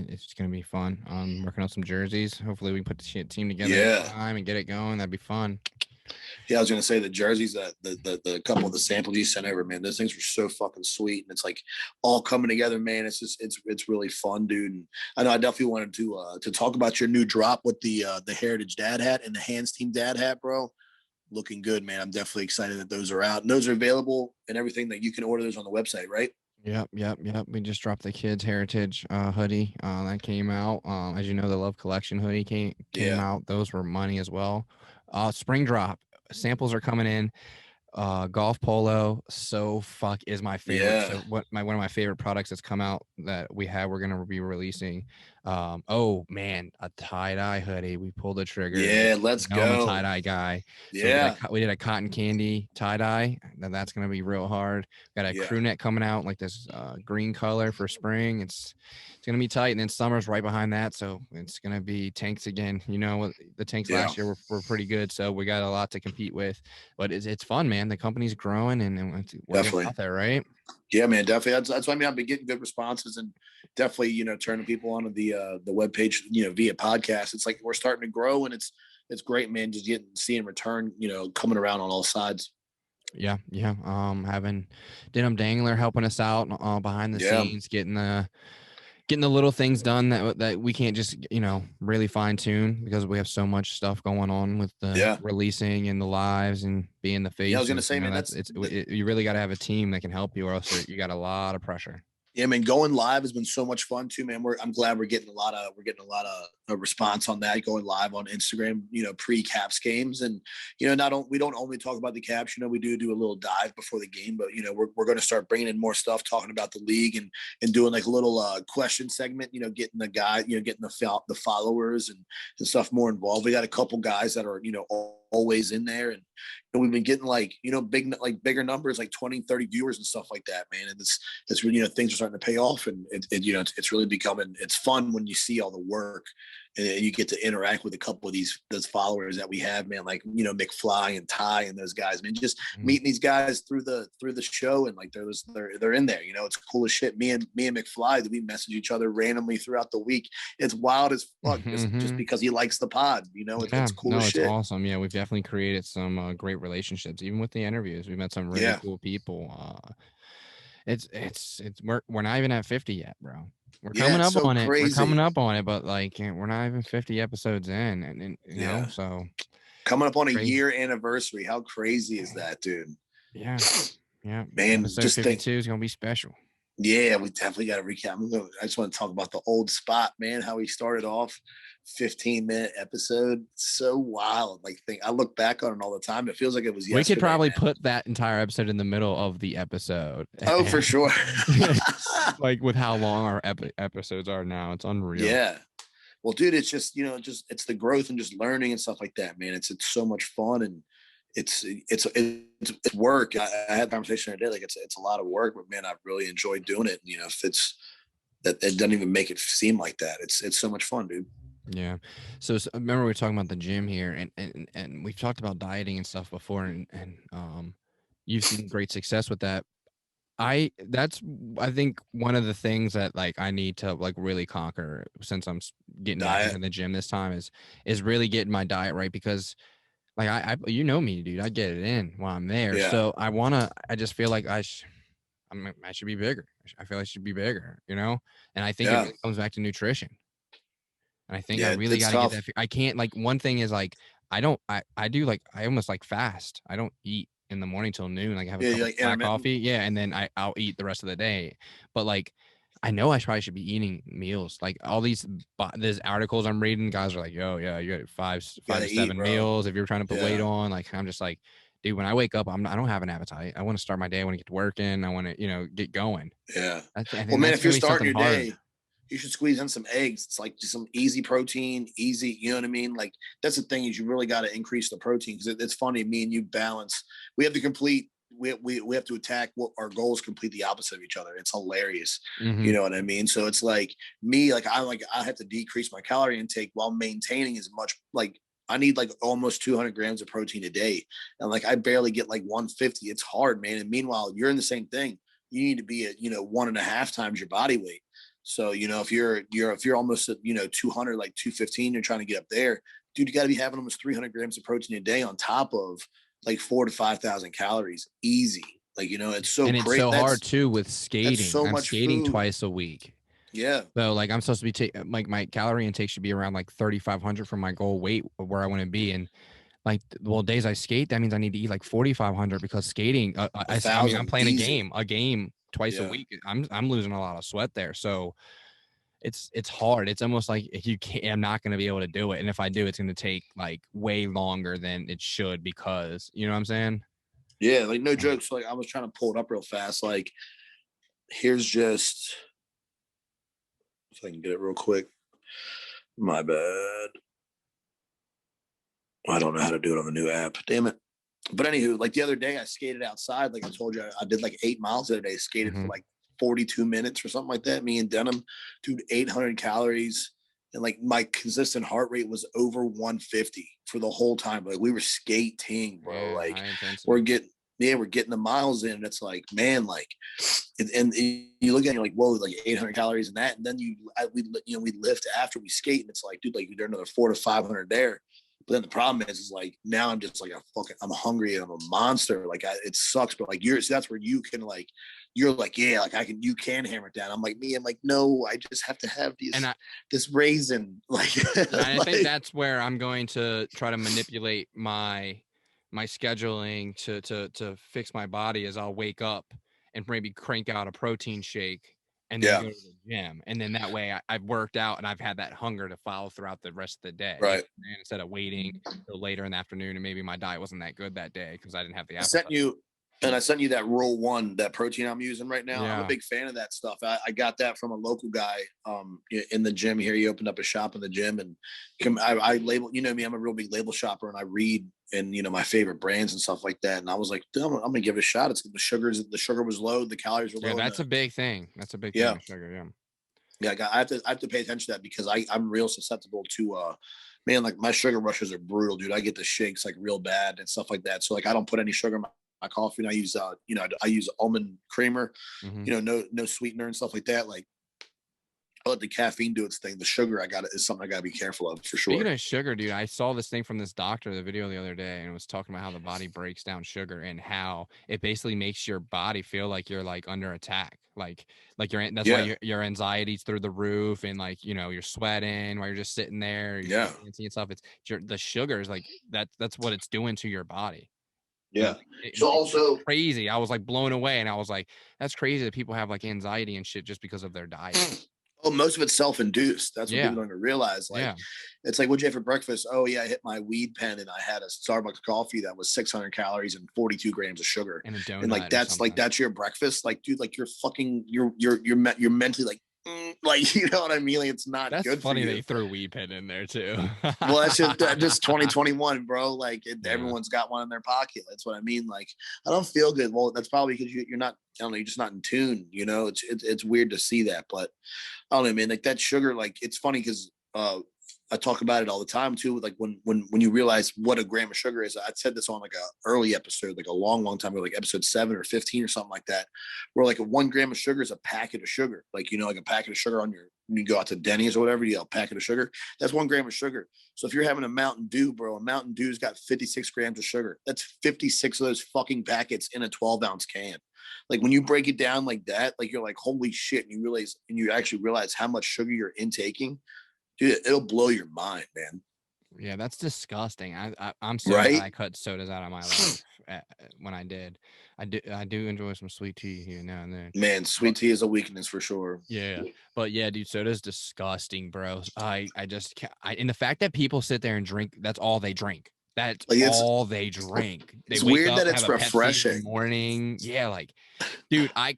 C: It's gonna be fun. Working on some jerseys. Hopefully we put the team together in time and get it going. That'd be fun.
B: Yeah, I was gonna say the jerseys that the couple of the samples you sent over, man, those things were so fucking sweet, and it's like all coming together, man. It's just it's really fun, dude. And I know I definitely wanted to talk about your new drop with the Heritage Dad hat and the Hands Team Dad hat, bro. Looking good, man. I'm definitely excited that those are out, and those are available and everything, that you can order those on the website, right?
C: Yep. We just dropped the kids Heritage hoodie that came out. As you know, the Love Collection hoodie came out. Those were money as well. Spring drop samples are coming in. Golf polo is my favorite.
B: Yeah.
C: So one of my favorite products that's come out that we're gonna be releasing. Oh man, a tie-dye hoodie. We pulled the trigger.
B: Yeah, let's
C: I'm a
B: go.
C: tie-dye guy. So
B: Yeah.
C: we did a cotton candy tie-dye. That's gonna be real hard. Got a crew neck coming out like this green color for spring. It's gonna be tight, and then summer's right behind that. So it's gonna be tanks again. You know, the tanks last year were pretty good. So we got a lot to compete with. But it's fun, man. The company's growing, and we're getting out there, right?
B: Yeah, man, definitely. That's why I've been getting good responses, and definitely, turning people onto the webpage, via podcast. It's like we're starting to grow, and it's great, man. Just seeing return, coming around on all sides.
C: Yeah. Having Denim Dangler helping us out behind the scenes, getting the little things done that we can't just really fine tune because we have so much stuff going on with the releasing and the lives and being the face.
B: Yeah, I was gonna say, man,
C: you really got to have a team that can help you, or else you got a lot of pressure.
B: Yeah, I mean, going live has been so much fun too, man. I'm glad we're getting a lot of response on that. Going live on Instagram, pre-caps games, and we don't only talk about the caps. We do a little dive before the game, but we're going to start bringing in more stuff, talking about the league and doing like a little question segment. Getting the guy, getting the followers and stuff more involved. We got a couple guys that are always in there, and we've been getting bigger numbers, like 20, 30 viewers and stuff like that, man. And it's really, things are starting to pay off, and it's really becoming, it's fun when you see all the work and you get to interact with a couple of those followers that we have, man, like, McFly and Ty and those guys, man, just meeting these guys through the show. And like, they're in there, it's cool as shit. Me and McFly, that we message each other randomly throughout the week. It's wild as fuck, just because he likes the pod, it's cool as shit.
C: It's awesome. Yeah. We've definitely created some great relationships, even with the interviews. We've met some really cool people. We're not even at 50 yet, bro. We're coming up on it. We're coming up on it, but like we're not even 50 episodes in, and you know, so
B: coming up on a year anniversary. How crazy is that, dude?
C: Yeah, man.
B: Episode
C: just 52 is gonna be special.
B: Yeah, we definitely got to recap. I just want to talk about the old spot, man. How he started off, 15-minute episode, so wild. Like, I look back on it all the time. It feels like it was yesterday.
C: We could probably put that entire episode in the middle of the episode.
B: Oh, for sure.
C: Like with how long our episodes are now, it's unreal.
B: Yeah. Well, dude, it's just it's the growth and just learning and stuff like that, man. It's so much fun, and it's work. I had a conversation today, like it's a lot of work, but man, I really enjoyed doing it. If it's that, it doesn't even make it seem like that. It's so much fun, dude.
C: Yeah. So remember we were talking about the gym here, and we've talked about dieting and stuff before, and you've seen great success with that. I think one of the things that like I need to like really conquer since I'm getting back in the gym this time is really getting my diet right, because like I me, dude, I get it in while I'm there. Yeah. So I just feel like I should be bigger. I feel I should be bigger, and I think it really comes back to nutrition. And I think I really got to get that. I can't, like, one thing is like, I almost like fast. I don't eat in the morning till noon. Like I have a cup of black coffee. Yeah. And then I'll eat the rest of the day. But like, I know I probably should be eating meals. Like all these articles I'm reading, guys are like, yo, yeah, you got five to 7 meals if you're trying to put weight on. Like, I'm just like, dude, when I wake up, I don't have an appetite. I want to start my day. I want to get to work in. I want to, get going.
B: Yeah. Well, man, if you're starting your day, you should squeeze in some eggs. It's like just some easy protein, easy, you know what I mean? Like that's the thing, is you really got to increase the protein, because it's funny, me and you balance. We have to attack what our goals, complete the opposite of each other. It's hilarious. Mm-hmm. You know what I mean? So it's like me, I have to decrease my calorie intake while maintaining as much, like I need like almost 200 grams of protein a day. And like, I barely get like 150. It's hard, man. And meanwhile, you're in the same thing. You need to be at, 1.5 times your body weight. So, if you're almost at, 200, like 215, you're trying to get up there, dude, you got to be having almost 300 grams of protein a day on top of like 4,000 to 5,000 calories. Easy. Like, it's so
C: and it's
B: great.
C: So hard too with skating.
B: So
C: I'm skating
B: food.
C: Twice a week.
B: Yeah.
C: So like I'm supposed to be like my calorie intake should be around like 3,500 for my goal weight of where I want to be. And like, days I skate, that means I need to eat like 4,500, because skating, I'm playing a game twice a week. I'm losing a lot of sweat there. So it's hard. It's almost like I'm not going to be able to do it. And if I do, it's going to take like way longer than it should, because you know what I'm saying?
B: Yeah, like no jokes. Like I was trying to pull it up real fast. Like here's just if I can get it real quick. My bad. I don't know how to do it on the new app. Damn it. But anywho, like the other day I skated outside. Like I told you, I did like 8 miles the other day, skated for like 42 minutes or something like that. Me and Denham, dude, 800 calories. And like my consistent heart rate was over 150 for the whole time. Like we were skating, bro.
C: Yeah,
B: like
C: we're
B: getting the miles in. And it's like, man, like, and you look at it, you're like, whoa, like 800 calories in that. And then we lift after we skate. And it's like, dude, like you're another 400 to 500 there. But then the problem is like now I'm just like I'm hungry and I'm a monster. Like it sucks, but like so that's where you can like you're like yeah, like you can hammer it down. I'm like no, I just have to have this raisin. Like,
C: and I think that's where I'm going to try to manipulate my scheduling to fix my body. Is I'll wake up and maybe crank out a protein shake and then go to the gym. And then that way I've worked out and I've had that hunger to follow throughout the rest of the day.
B: Right.
C: And instead of waiting till later in the afternoon and maybe my diet wasn't that good that day because I didn't have the appetite.
B: I sent you that Roll One, that protein I'm using right now. Yeah. I'm a big fan of that stuff. I got that from a local guy in the gym here. He opened up a shop in the gym and I label, you know me, I'm a real big label shopper and I read and my favorite brands and stuff like that. And I was like, I'm gonna give it a shot. It's the sugar was low, the calories were low.
C: Yeah, that's a big thing. That's a big thing with sugar,
B: yeah. I have to pay attention to that because I'm real susceptible to man, like my sugar rushes are brutal, dude. I get the shakes like real bad and stuff like that. So like I don't put any sugar in my coffee and I use I use almond creamer, no sweetener and stuff like that. Like I let the caffeine do its thing. The sugar is something I gotta be careful of for sure.
C: Speaking of sugar, dude, I saw this thing from this doctor, the video the other day, and it was talking about how the body breaks down sugar and how it basically makes your body feel like you're like under attack. Like that's why your anxiety's through the roof and like, you're sweating while you're just sitting there. You're and stuff. It's the sugar is like that's what it's doing to your body.
B: Yeah. So also
C: crazy. I was like blown away and I was like, that's crazy that people have like anxiety and shit just because of their diet.
B: Oh, most of it's self-induced. That's what people don't even realize. Like, it's like, what'd you have for breakfast? Oh yeah, I hit my weed pen and I had a Starbucks coffee that was 600 calories and 42 grams of sugar.
C: And a donut.
B: And like that's your breakfast. Like, dude, like you're mentally like you know what I mean? Like it's not
C: that's
B: good
C: funny
B: for you.
C: They threw weed pen in there too.
B: Well, that's just 2021, bro. Like everyone's got one in their pocket. That's what I mean. Like I don't feel good. Well, that's probably because you're not. I don't know. You're just not in tune. It's weird to see that, but I don't know, man. Like that sugar. Like it's funny because I talk about it all the time too. Like when you realize what a gram of sugar is. I said this on like a early episode, like a long time ago, like episode 7 or 15 or something like that, where like 1 gram of sugar is a packet of sugar. Like like a packet of sugar when you go out to Denny's or whatever, you get a packet of sugar. That's 1 gram of sugar. So if you're having a Mountain Dew, bro, a Mountain Dew's got 56 grams of sugar. That's 56 of those fucking packets in a 12-ounce can. Like when you break it down like that, like you're like, holy shit, and you actually realize how much sugar you're intaking. Dude, it'll blow your mind, man.
C: Yeah, that's disgusting. I'm sorry that I cut sodas out of my life when I did. I do enjoy some sweet tea here now and then.
B: Man, sweet tea is a weakness for sure.
C: Yeah, but yeah, dude, soda's disgusting, bro. I just can't. And the fact that people sit there and drink, that's all they drink. That's like all they drink.
B: It's weird that it's refreshing.
C: In the morning. Yeah, like, dude, I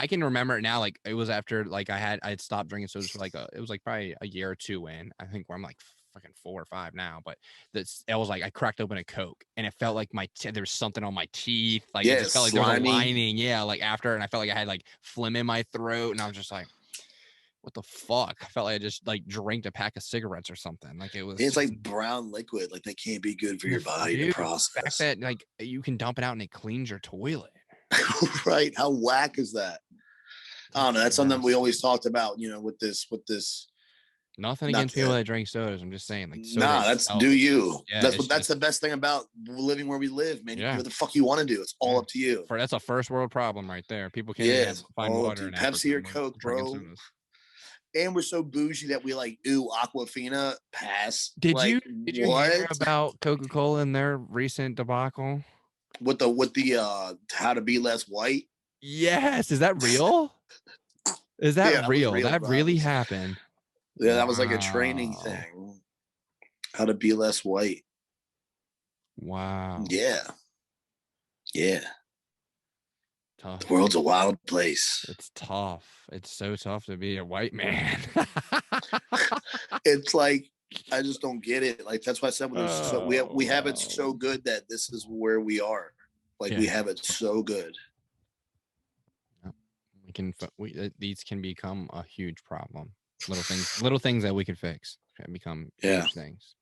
C: can remember it now. Like, it was after like I had stopped drinking sodas for it was like probably a year or two in. I think where I'm like fucking 4 or 5 now. But it was like I cracked open a Coke and it felt like there's something on my teeth. Like it just felt like there was a lining. Yeah, like after, and I felt like I had like phlegm in my throat, and I was just like, what the fuck? I felt like I just like drank a pack of cigarettes or something. Like
B: it's like brown liquid. Like they can't be good for your body to process.
C: The fact that like you can dump it out and it cleans your toilet.
B: Right? How whack is that? I don't know. That's something we always talked about. With this.
C: Nothing against people that drink sodas. I'm just saying, like,
B: that's do you.
C: Yeah,
B: that's the best thing about living where we live, man. You do what the fuck you want to do. It's all up to you.
C: That's a first world problem right there. People can't find water.
B: Pepsi or Coke, bro. And we're so bougie that we like, Aquafina, pass.
C: Did you hear about Coca-Cola and their recent debacle?
B: With the how to be less white?
C: Yes. Is that real? Is that real? That really happened.
B: Yeah, that was like a training thing. How to be less white.
C: Wow.
B: Yeah. Yeah.
C: Tough.
B: The world's a wild place.
C: It's tough. It's so tough to be a white man.
B: It's like, I just don't get it. Like, that's why I said we have it so good that this is where we are. Like, we have it so good.
C: These can become a huge problem. Little things that we can fix can become huge things.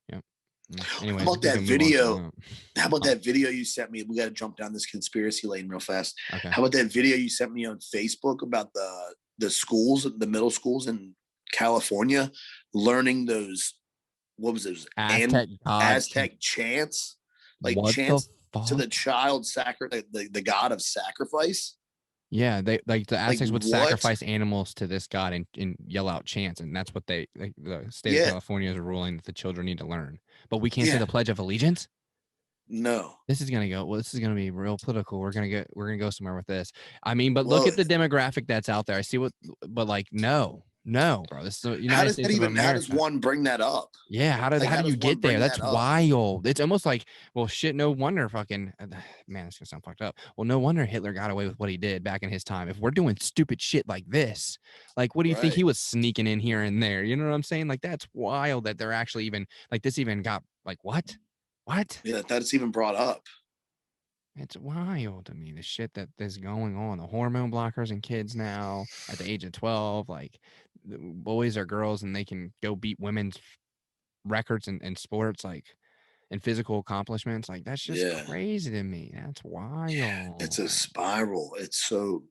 C: Yep. Anyways,
B: how about that video? How about that video you sent me? We got to jump down this conspiracy lane real fast.
C: Okay.
B: How about that video you sent me on Facebook about the schools, the middle schools in California, learning those, what was those Aztec chants, like chants to the child the god of sacrifice.
C: Yeah, they like the Aztecs would sacrifice animals to this god and yell out chants, and that's what the state of California is ruling that the children need to learn. But we can't say the Pledge of Allegiance.
B: No,
C: this is gonna be real political. We're gonna go somewhere with this. I mean, but look at the demographic that's out there. I see but like, no, bro. This is the United States of America.
B: How does one bring that up?
C: Yeah, how do you get there? That's wild. It's almost like, well, shit, no wonder fucking, man, it's gonna sound fucked up. Well, no wonder Hitler got away with what he did back in his time. If we're doing stupid shit like this, like, what do you think he was sneaking in here and there? You know what I'm saying? Like, that's wild that they're actually even, like, this even got, like, what?
B: Yeah, that's even brought up.
C: It's wild to me, the shit that is going on. The hormone blockers in kids now at the age of 12, like, boys or girls, and they can go beat women's records in sports, like, and physical accomplishments. Like, that's just crazy to me. That's wild.
B: It's a spiral.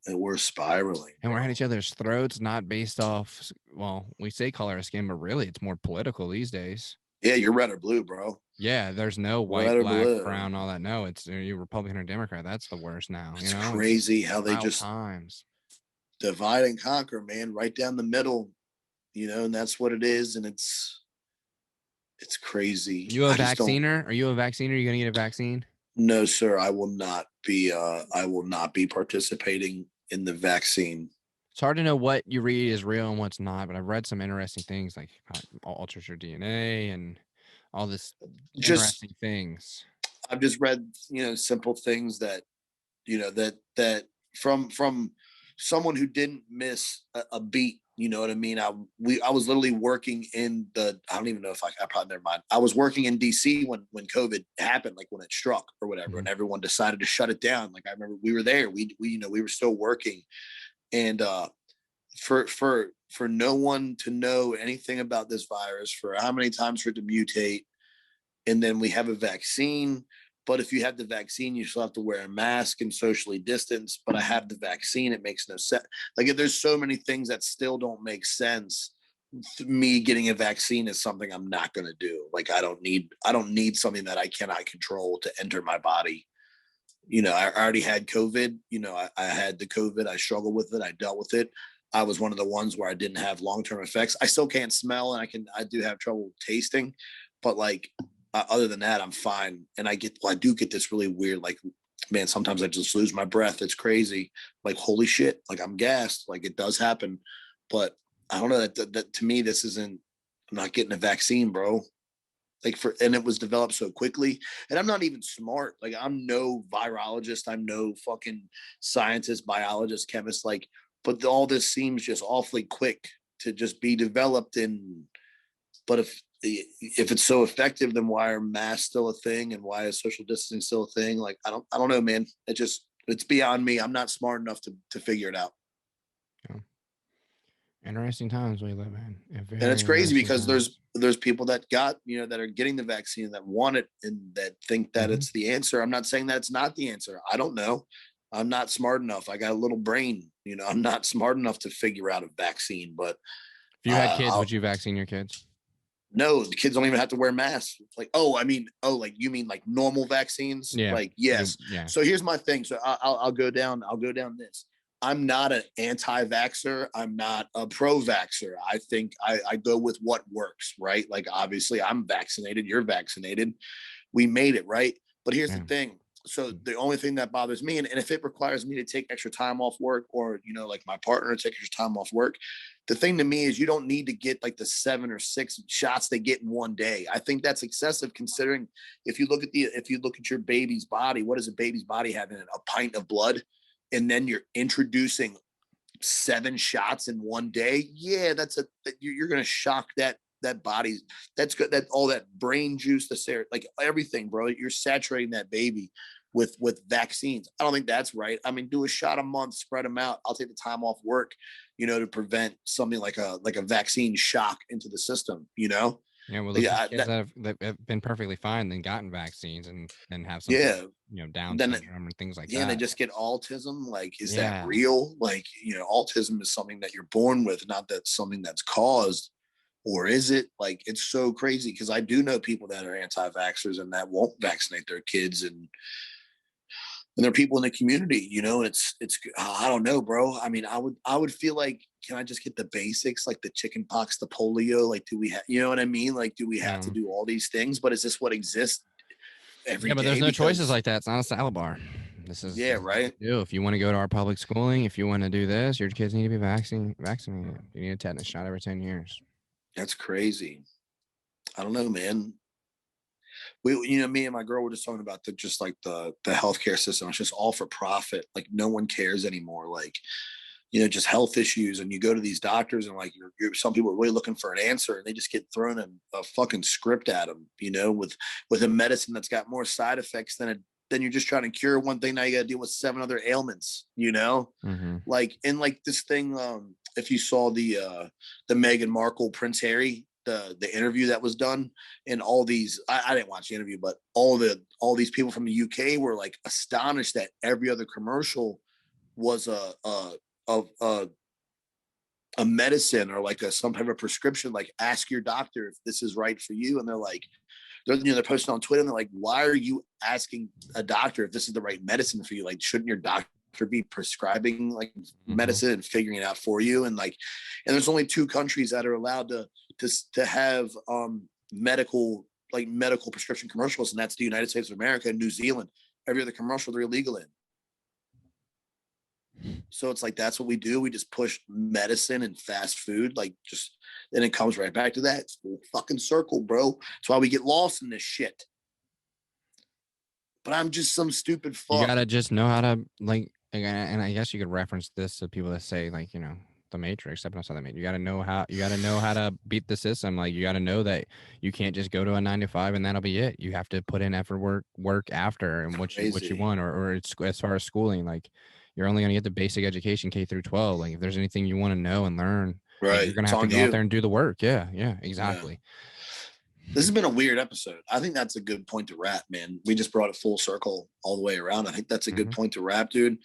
B: We're spiraling.
C: And we're at each other's throats, not based off, well, we say color of skin, but really it's more political these days.
B: Yeah, you're red or blue, bro.
C: Yeah, there's no white, black, brown, all that. No, it's you Republican or Democrat. That's the worst now.
B: It's crazy how they just divide and conquer, man, right down the middle, and that's what it is. And it's crazy.
C: You a vacciner? Are you a vacciner? Are you gonna get a vaccine?
B: No, sir. I will not be participating in the vaccine.
C: It's hard to know what you read is real and what's not, but I've read some interesting things, like alters your DNA and all this interesting things.
B: I've just read, simple things that, that from someone who didn't miss a beat. You know what I mean? I was literally working in I don't even know if I probably, never mind. I was working in DC when COVID happened, like when it struck or whatever, and everyone decided to shut it down. Like, I remember we were there, we were still working. And for no one to know anything about this virus, for how many times for it to mutate, and then we have a vaccine. But if you have the vaccine, you still have to wear a mask and socially distance. But I have the vaccine, it makes no sense. Like, there's so many things that still don't make sense. Me getting a vaccine is something I'm not going to do. Like, I don't need something that I cannot control to enter my body. I already had COVID. I had the COVID. I struggled with it. I dealt with it. I was one of the ones where I didn't have long-term effects. I still can't smell, and I do have trouble tasting, but like, other than that, I'm fine. And I do get this really weird, like, man, sometimes I just lose my breath. It's crazy. Like, holy shit. Like, I'm gassed. Like, it does happen, but I don't know that to me, I'm not getting a vaccine, bro. Like, and it was developed so quickly, and I'm not even smart. Like, I'm no virologist. I'm no fucking scientist, biologist, chemist. Like, but all this seems just awfully quick to just be developed in. But if it's so effective, then why are masks still a thing, and why is social distancing still a thing? Like, I don't know, man. It's beyond me. I'm not smart enough to figure it out.
C: Yeah. Interesting times we live in.
B: And it's crazy because there's people that that are getting the vaccine, that want it, and that think that it's the answer. I'm not saying that it's not the answer. I don't know. I'm not smart enough. I got a little brain. I'm not smart enough to figure out a vaccine. But
C: if you had kids, would you vaccine your kids?
B: No, the kids don't even have to wear masks. Like, like, you mean like normal vaccines?
C: Yeah.
B: Like, yes. Yeah. So here's my thing. So I'll go down this. I'm not an anti-vaxxer. I'm not a pro-vaxxer. I think I go with what works, right? Like, obviously I'm vaccinated. You're vaccinated. We made it, right? But here's the thing. So the only thing that bothers me, and if it requires me to take extra time off work, or, you know, like my partner to take extra time off work, the thing to me is you don't need to get like the 7 or 6 shots they get in one day. I think that's excessive, considering if you look at your baby's body, what does a baby's body have in it? A pint of blood. And then you're introducing 7 shots in one day. Yeah, you're going to shock that body. That's good. That all that brain juice, like everything, bro. You're saturating that baby with vaccines. I don't think that's right. I mean, do a shot a month, spread them out. I'll take the time off work, you know, to prevent something like a vaccine shock into the system, you know?
C: Yeah, well, kids that have been perfectly fine, then gotten vaccines and have some, you know, Down syndrome and things like that.
B: Yeah, they just get autism. Like, is that real? Like, you know, autism is something that you're born with, not that something that's caused, or is it? Like, it's so crazy, because I do know people that are anti-vaxxers and that won't vaccinate their kids, and there are people in the community, you know, and it's I don't know, bro. I mean, I would feel like, can I just get the basics, like the chicken pox, the polio? Like, do we have, you know what I mean? Like, do we have to do all these things? But is this what exists every day?
C: Yeah, but there's no choices like that. It's not a salad bar. This is
B: right.
C: If you want to go to our public schooling, if you want to do this, your kids need to be vaccinated. You need a tetanus shot every 10 years.
B: That's crazy. I don't know, man. You know, me and my girl were just talking about the healthcare system. It's just all for profit. Like, no one cares anymore. Like, you know, just health issues. And you go to these doctors, and like, some people are really looking for an answer, and they just get thrown a fucking script at them, you know, with a medicine that's got more side effects than you're just trying to cure one thing. Now you got to deal with 7 other ailments, you know, like, and like this thing, if you saw the Meghan Markle, Prince Harry, the interview that was done, and all these, I didn't watch the interview, but all these people from the UK were like astonished that every other commercial was a medicine, or like some type of prescription, like, ask your doctor if this is right for you. And they're posting on Twitter, and they're like, why are you asking a doctor if this is the right medicine for you? Like, shouldn't your doctor be prescribing like medicine and figuring it out for you? And there's only 2 countries that are allowed to have medical prescription commercials, and that's the United States of America and New Zealand. Every other commercial they're illegal in. So it's like, that's what we do. We just push medicine and fast food, like, just, then it comes right back to that. It's a fucking circle, bro. That's why we get lost in this shit. But I'm just some stupid fuck.
C: You gotta just know how to, like, and I guess you could reference this to people that say, like, you know, the Matrix, stepping outside the Matrix. You gotta know how to beat the system. Like, you gotta know that you can't just go to a 9 to 5 and that'll be it. You have to put in effort, work after, and what you want, or it's, as far as schooling, like, you're only gonna get the basic education, K through 12. Like, if there's anything you want to know and learn,
B: right,
C: you're gonna have to go out there and do the work. Yeah, exactly.
B: Yeah. This has been a weird episode. I think that's a good point to wrap, man. We just brought it full circle all the way around. I think that's a good point to wrap, dude.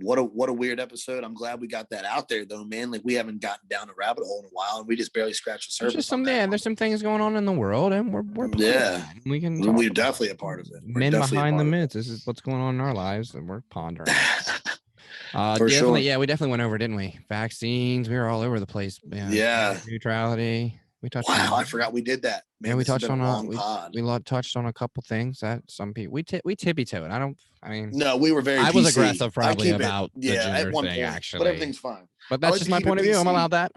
B: What a weird episode. I'm glad we got that out there, though, man. Like, we haven't gotten down a rabbit hole in a while, and we just barely scratched the surface.
C: There's some things going on in the world, and we're
B: we're definitely a part of it.
C: Men behind the myths. This is what's going on in our lives, and we're pondering.
B: For sure.
C: Yeah, we definitely went over, didn't we? Vaccines. We were all over the place.
B: Yeah.
C: Neutrality. We touched.
B: Wow, I forgot we did that. Man,
C: we touched on we touched on a couple things that some people we tippy-toed. No,
B: we were very.
C: I was aggressive probably about the gender thing, actually,
B: but everything's fine.
C: But that's just my point of view. I'm allowed that.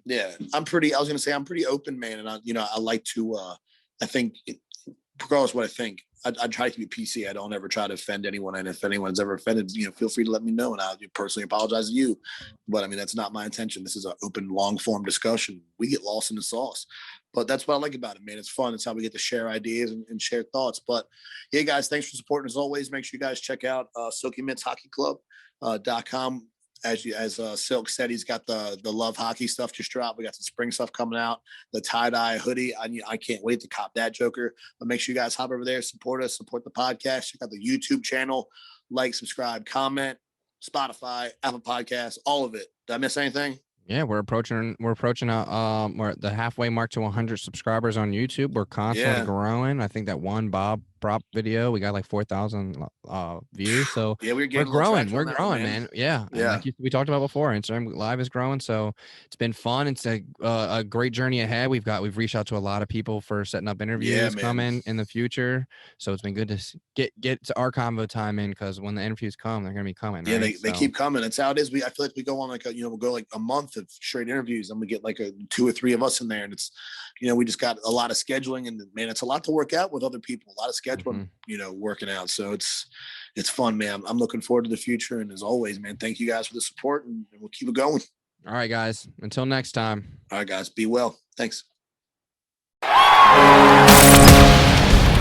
B: Yeah, I was gonna say I'm pretty open, man, and I like to. I think, regardless of what I think, I try to keep it PC. I don't ever try to offend anyone, and if anyone's ever offended, feel free to let me know, and I'll personally apologize to you. But I mean, that's not my intention. This is an open, long form discussion. We get lost in the sauce, but that's what I like about it, man. It's fun. It's how we get to share ideas and share thoughts. But yeah, guys, thanks for supporting as always. Make sure you guys check out Silky Mints Hockey Club.com. As Silk said, he's got the Love Hockey stuff just dropped. We got some spring stuff coming out. The tie-dye hoodie. I can't wait to cop that joker. But make sure you guys hop over there, support us, support the podcast. Check out the YouTube channel. Like, subscribe, comment, Spotify, Apple Podcasts, all of it. Did I miss anything?
C: Yeah, we're approaching we're the halfway mark to 100 subscribers on YouTube. We're constantly growing. I think that one Bob prop video. We got like 4,000 views. So
B: yeah, we're
C: growing. We're growing, man. Yeah.
B: Yeah.
C: Like we talked about before, Instagram Live is growing. So it's been fun. It's a great journey ahead. We've reached out to a lot of people for setting up interviews coming in the future. So it's been good to get to our convo time in, because when the interviews come, they're gonna be coming.
B: Yeah,
C: right?
B: they keep coming. That's how it is. I feel like we go on like we'll go like a month of straight interviews, and we get like 2 or 3 of us in there, and it's we just got a lot of scheduling, and man, it's a lot to work out with other people, a lot of scheduling, working out. So it's fun, man. I'm looking forward to the future, and as always, man, thank you guys for the support, and we'll keep it going.
C: All right, guys. Until next time.
B: All right, guys. Be well. Thanks.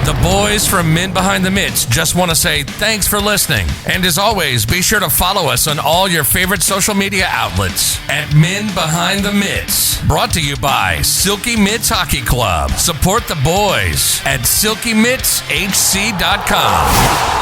A: The boys from Men Behind the Mitts just want to say thanks for listening. And as always, be sure to follow us on all your favorite social media outlets at Men Behind the Mitts. Brought to you by Silky Mitts Hockey Club. Support the boys at silkymitsHC.com.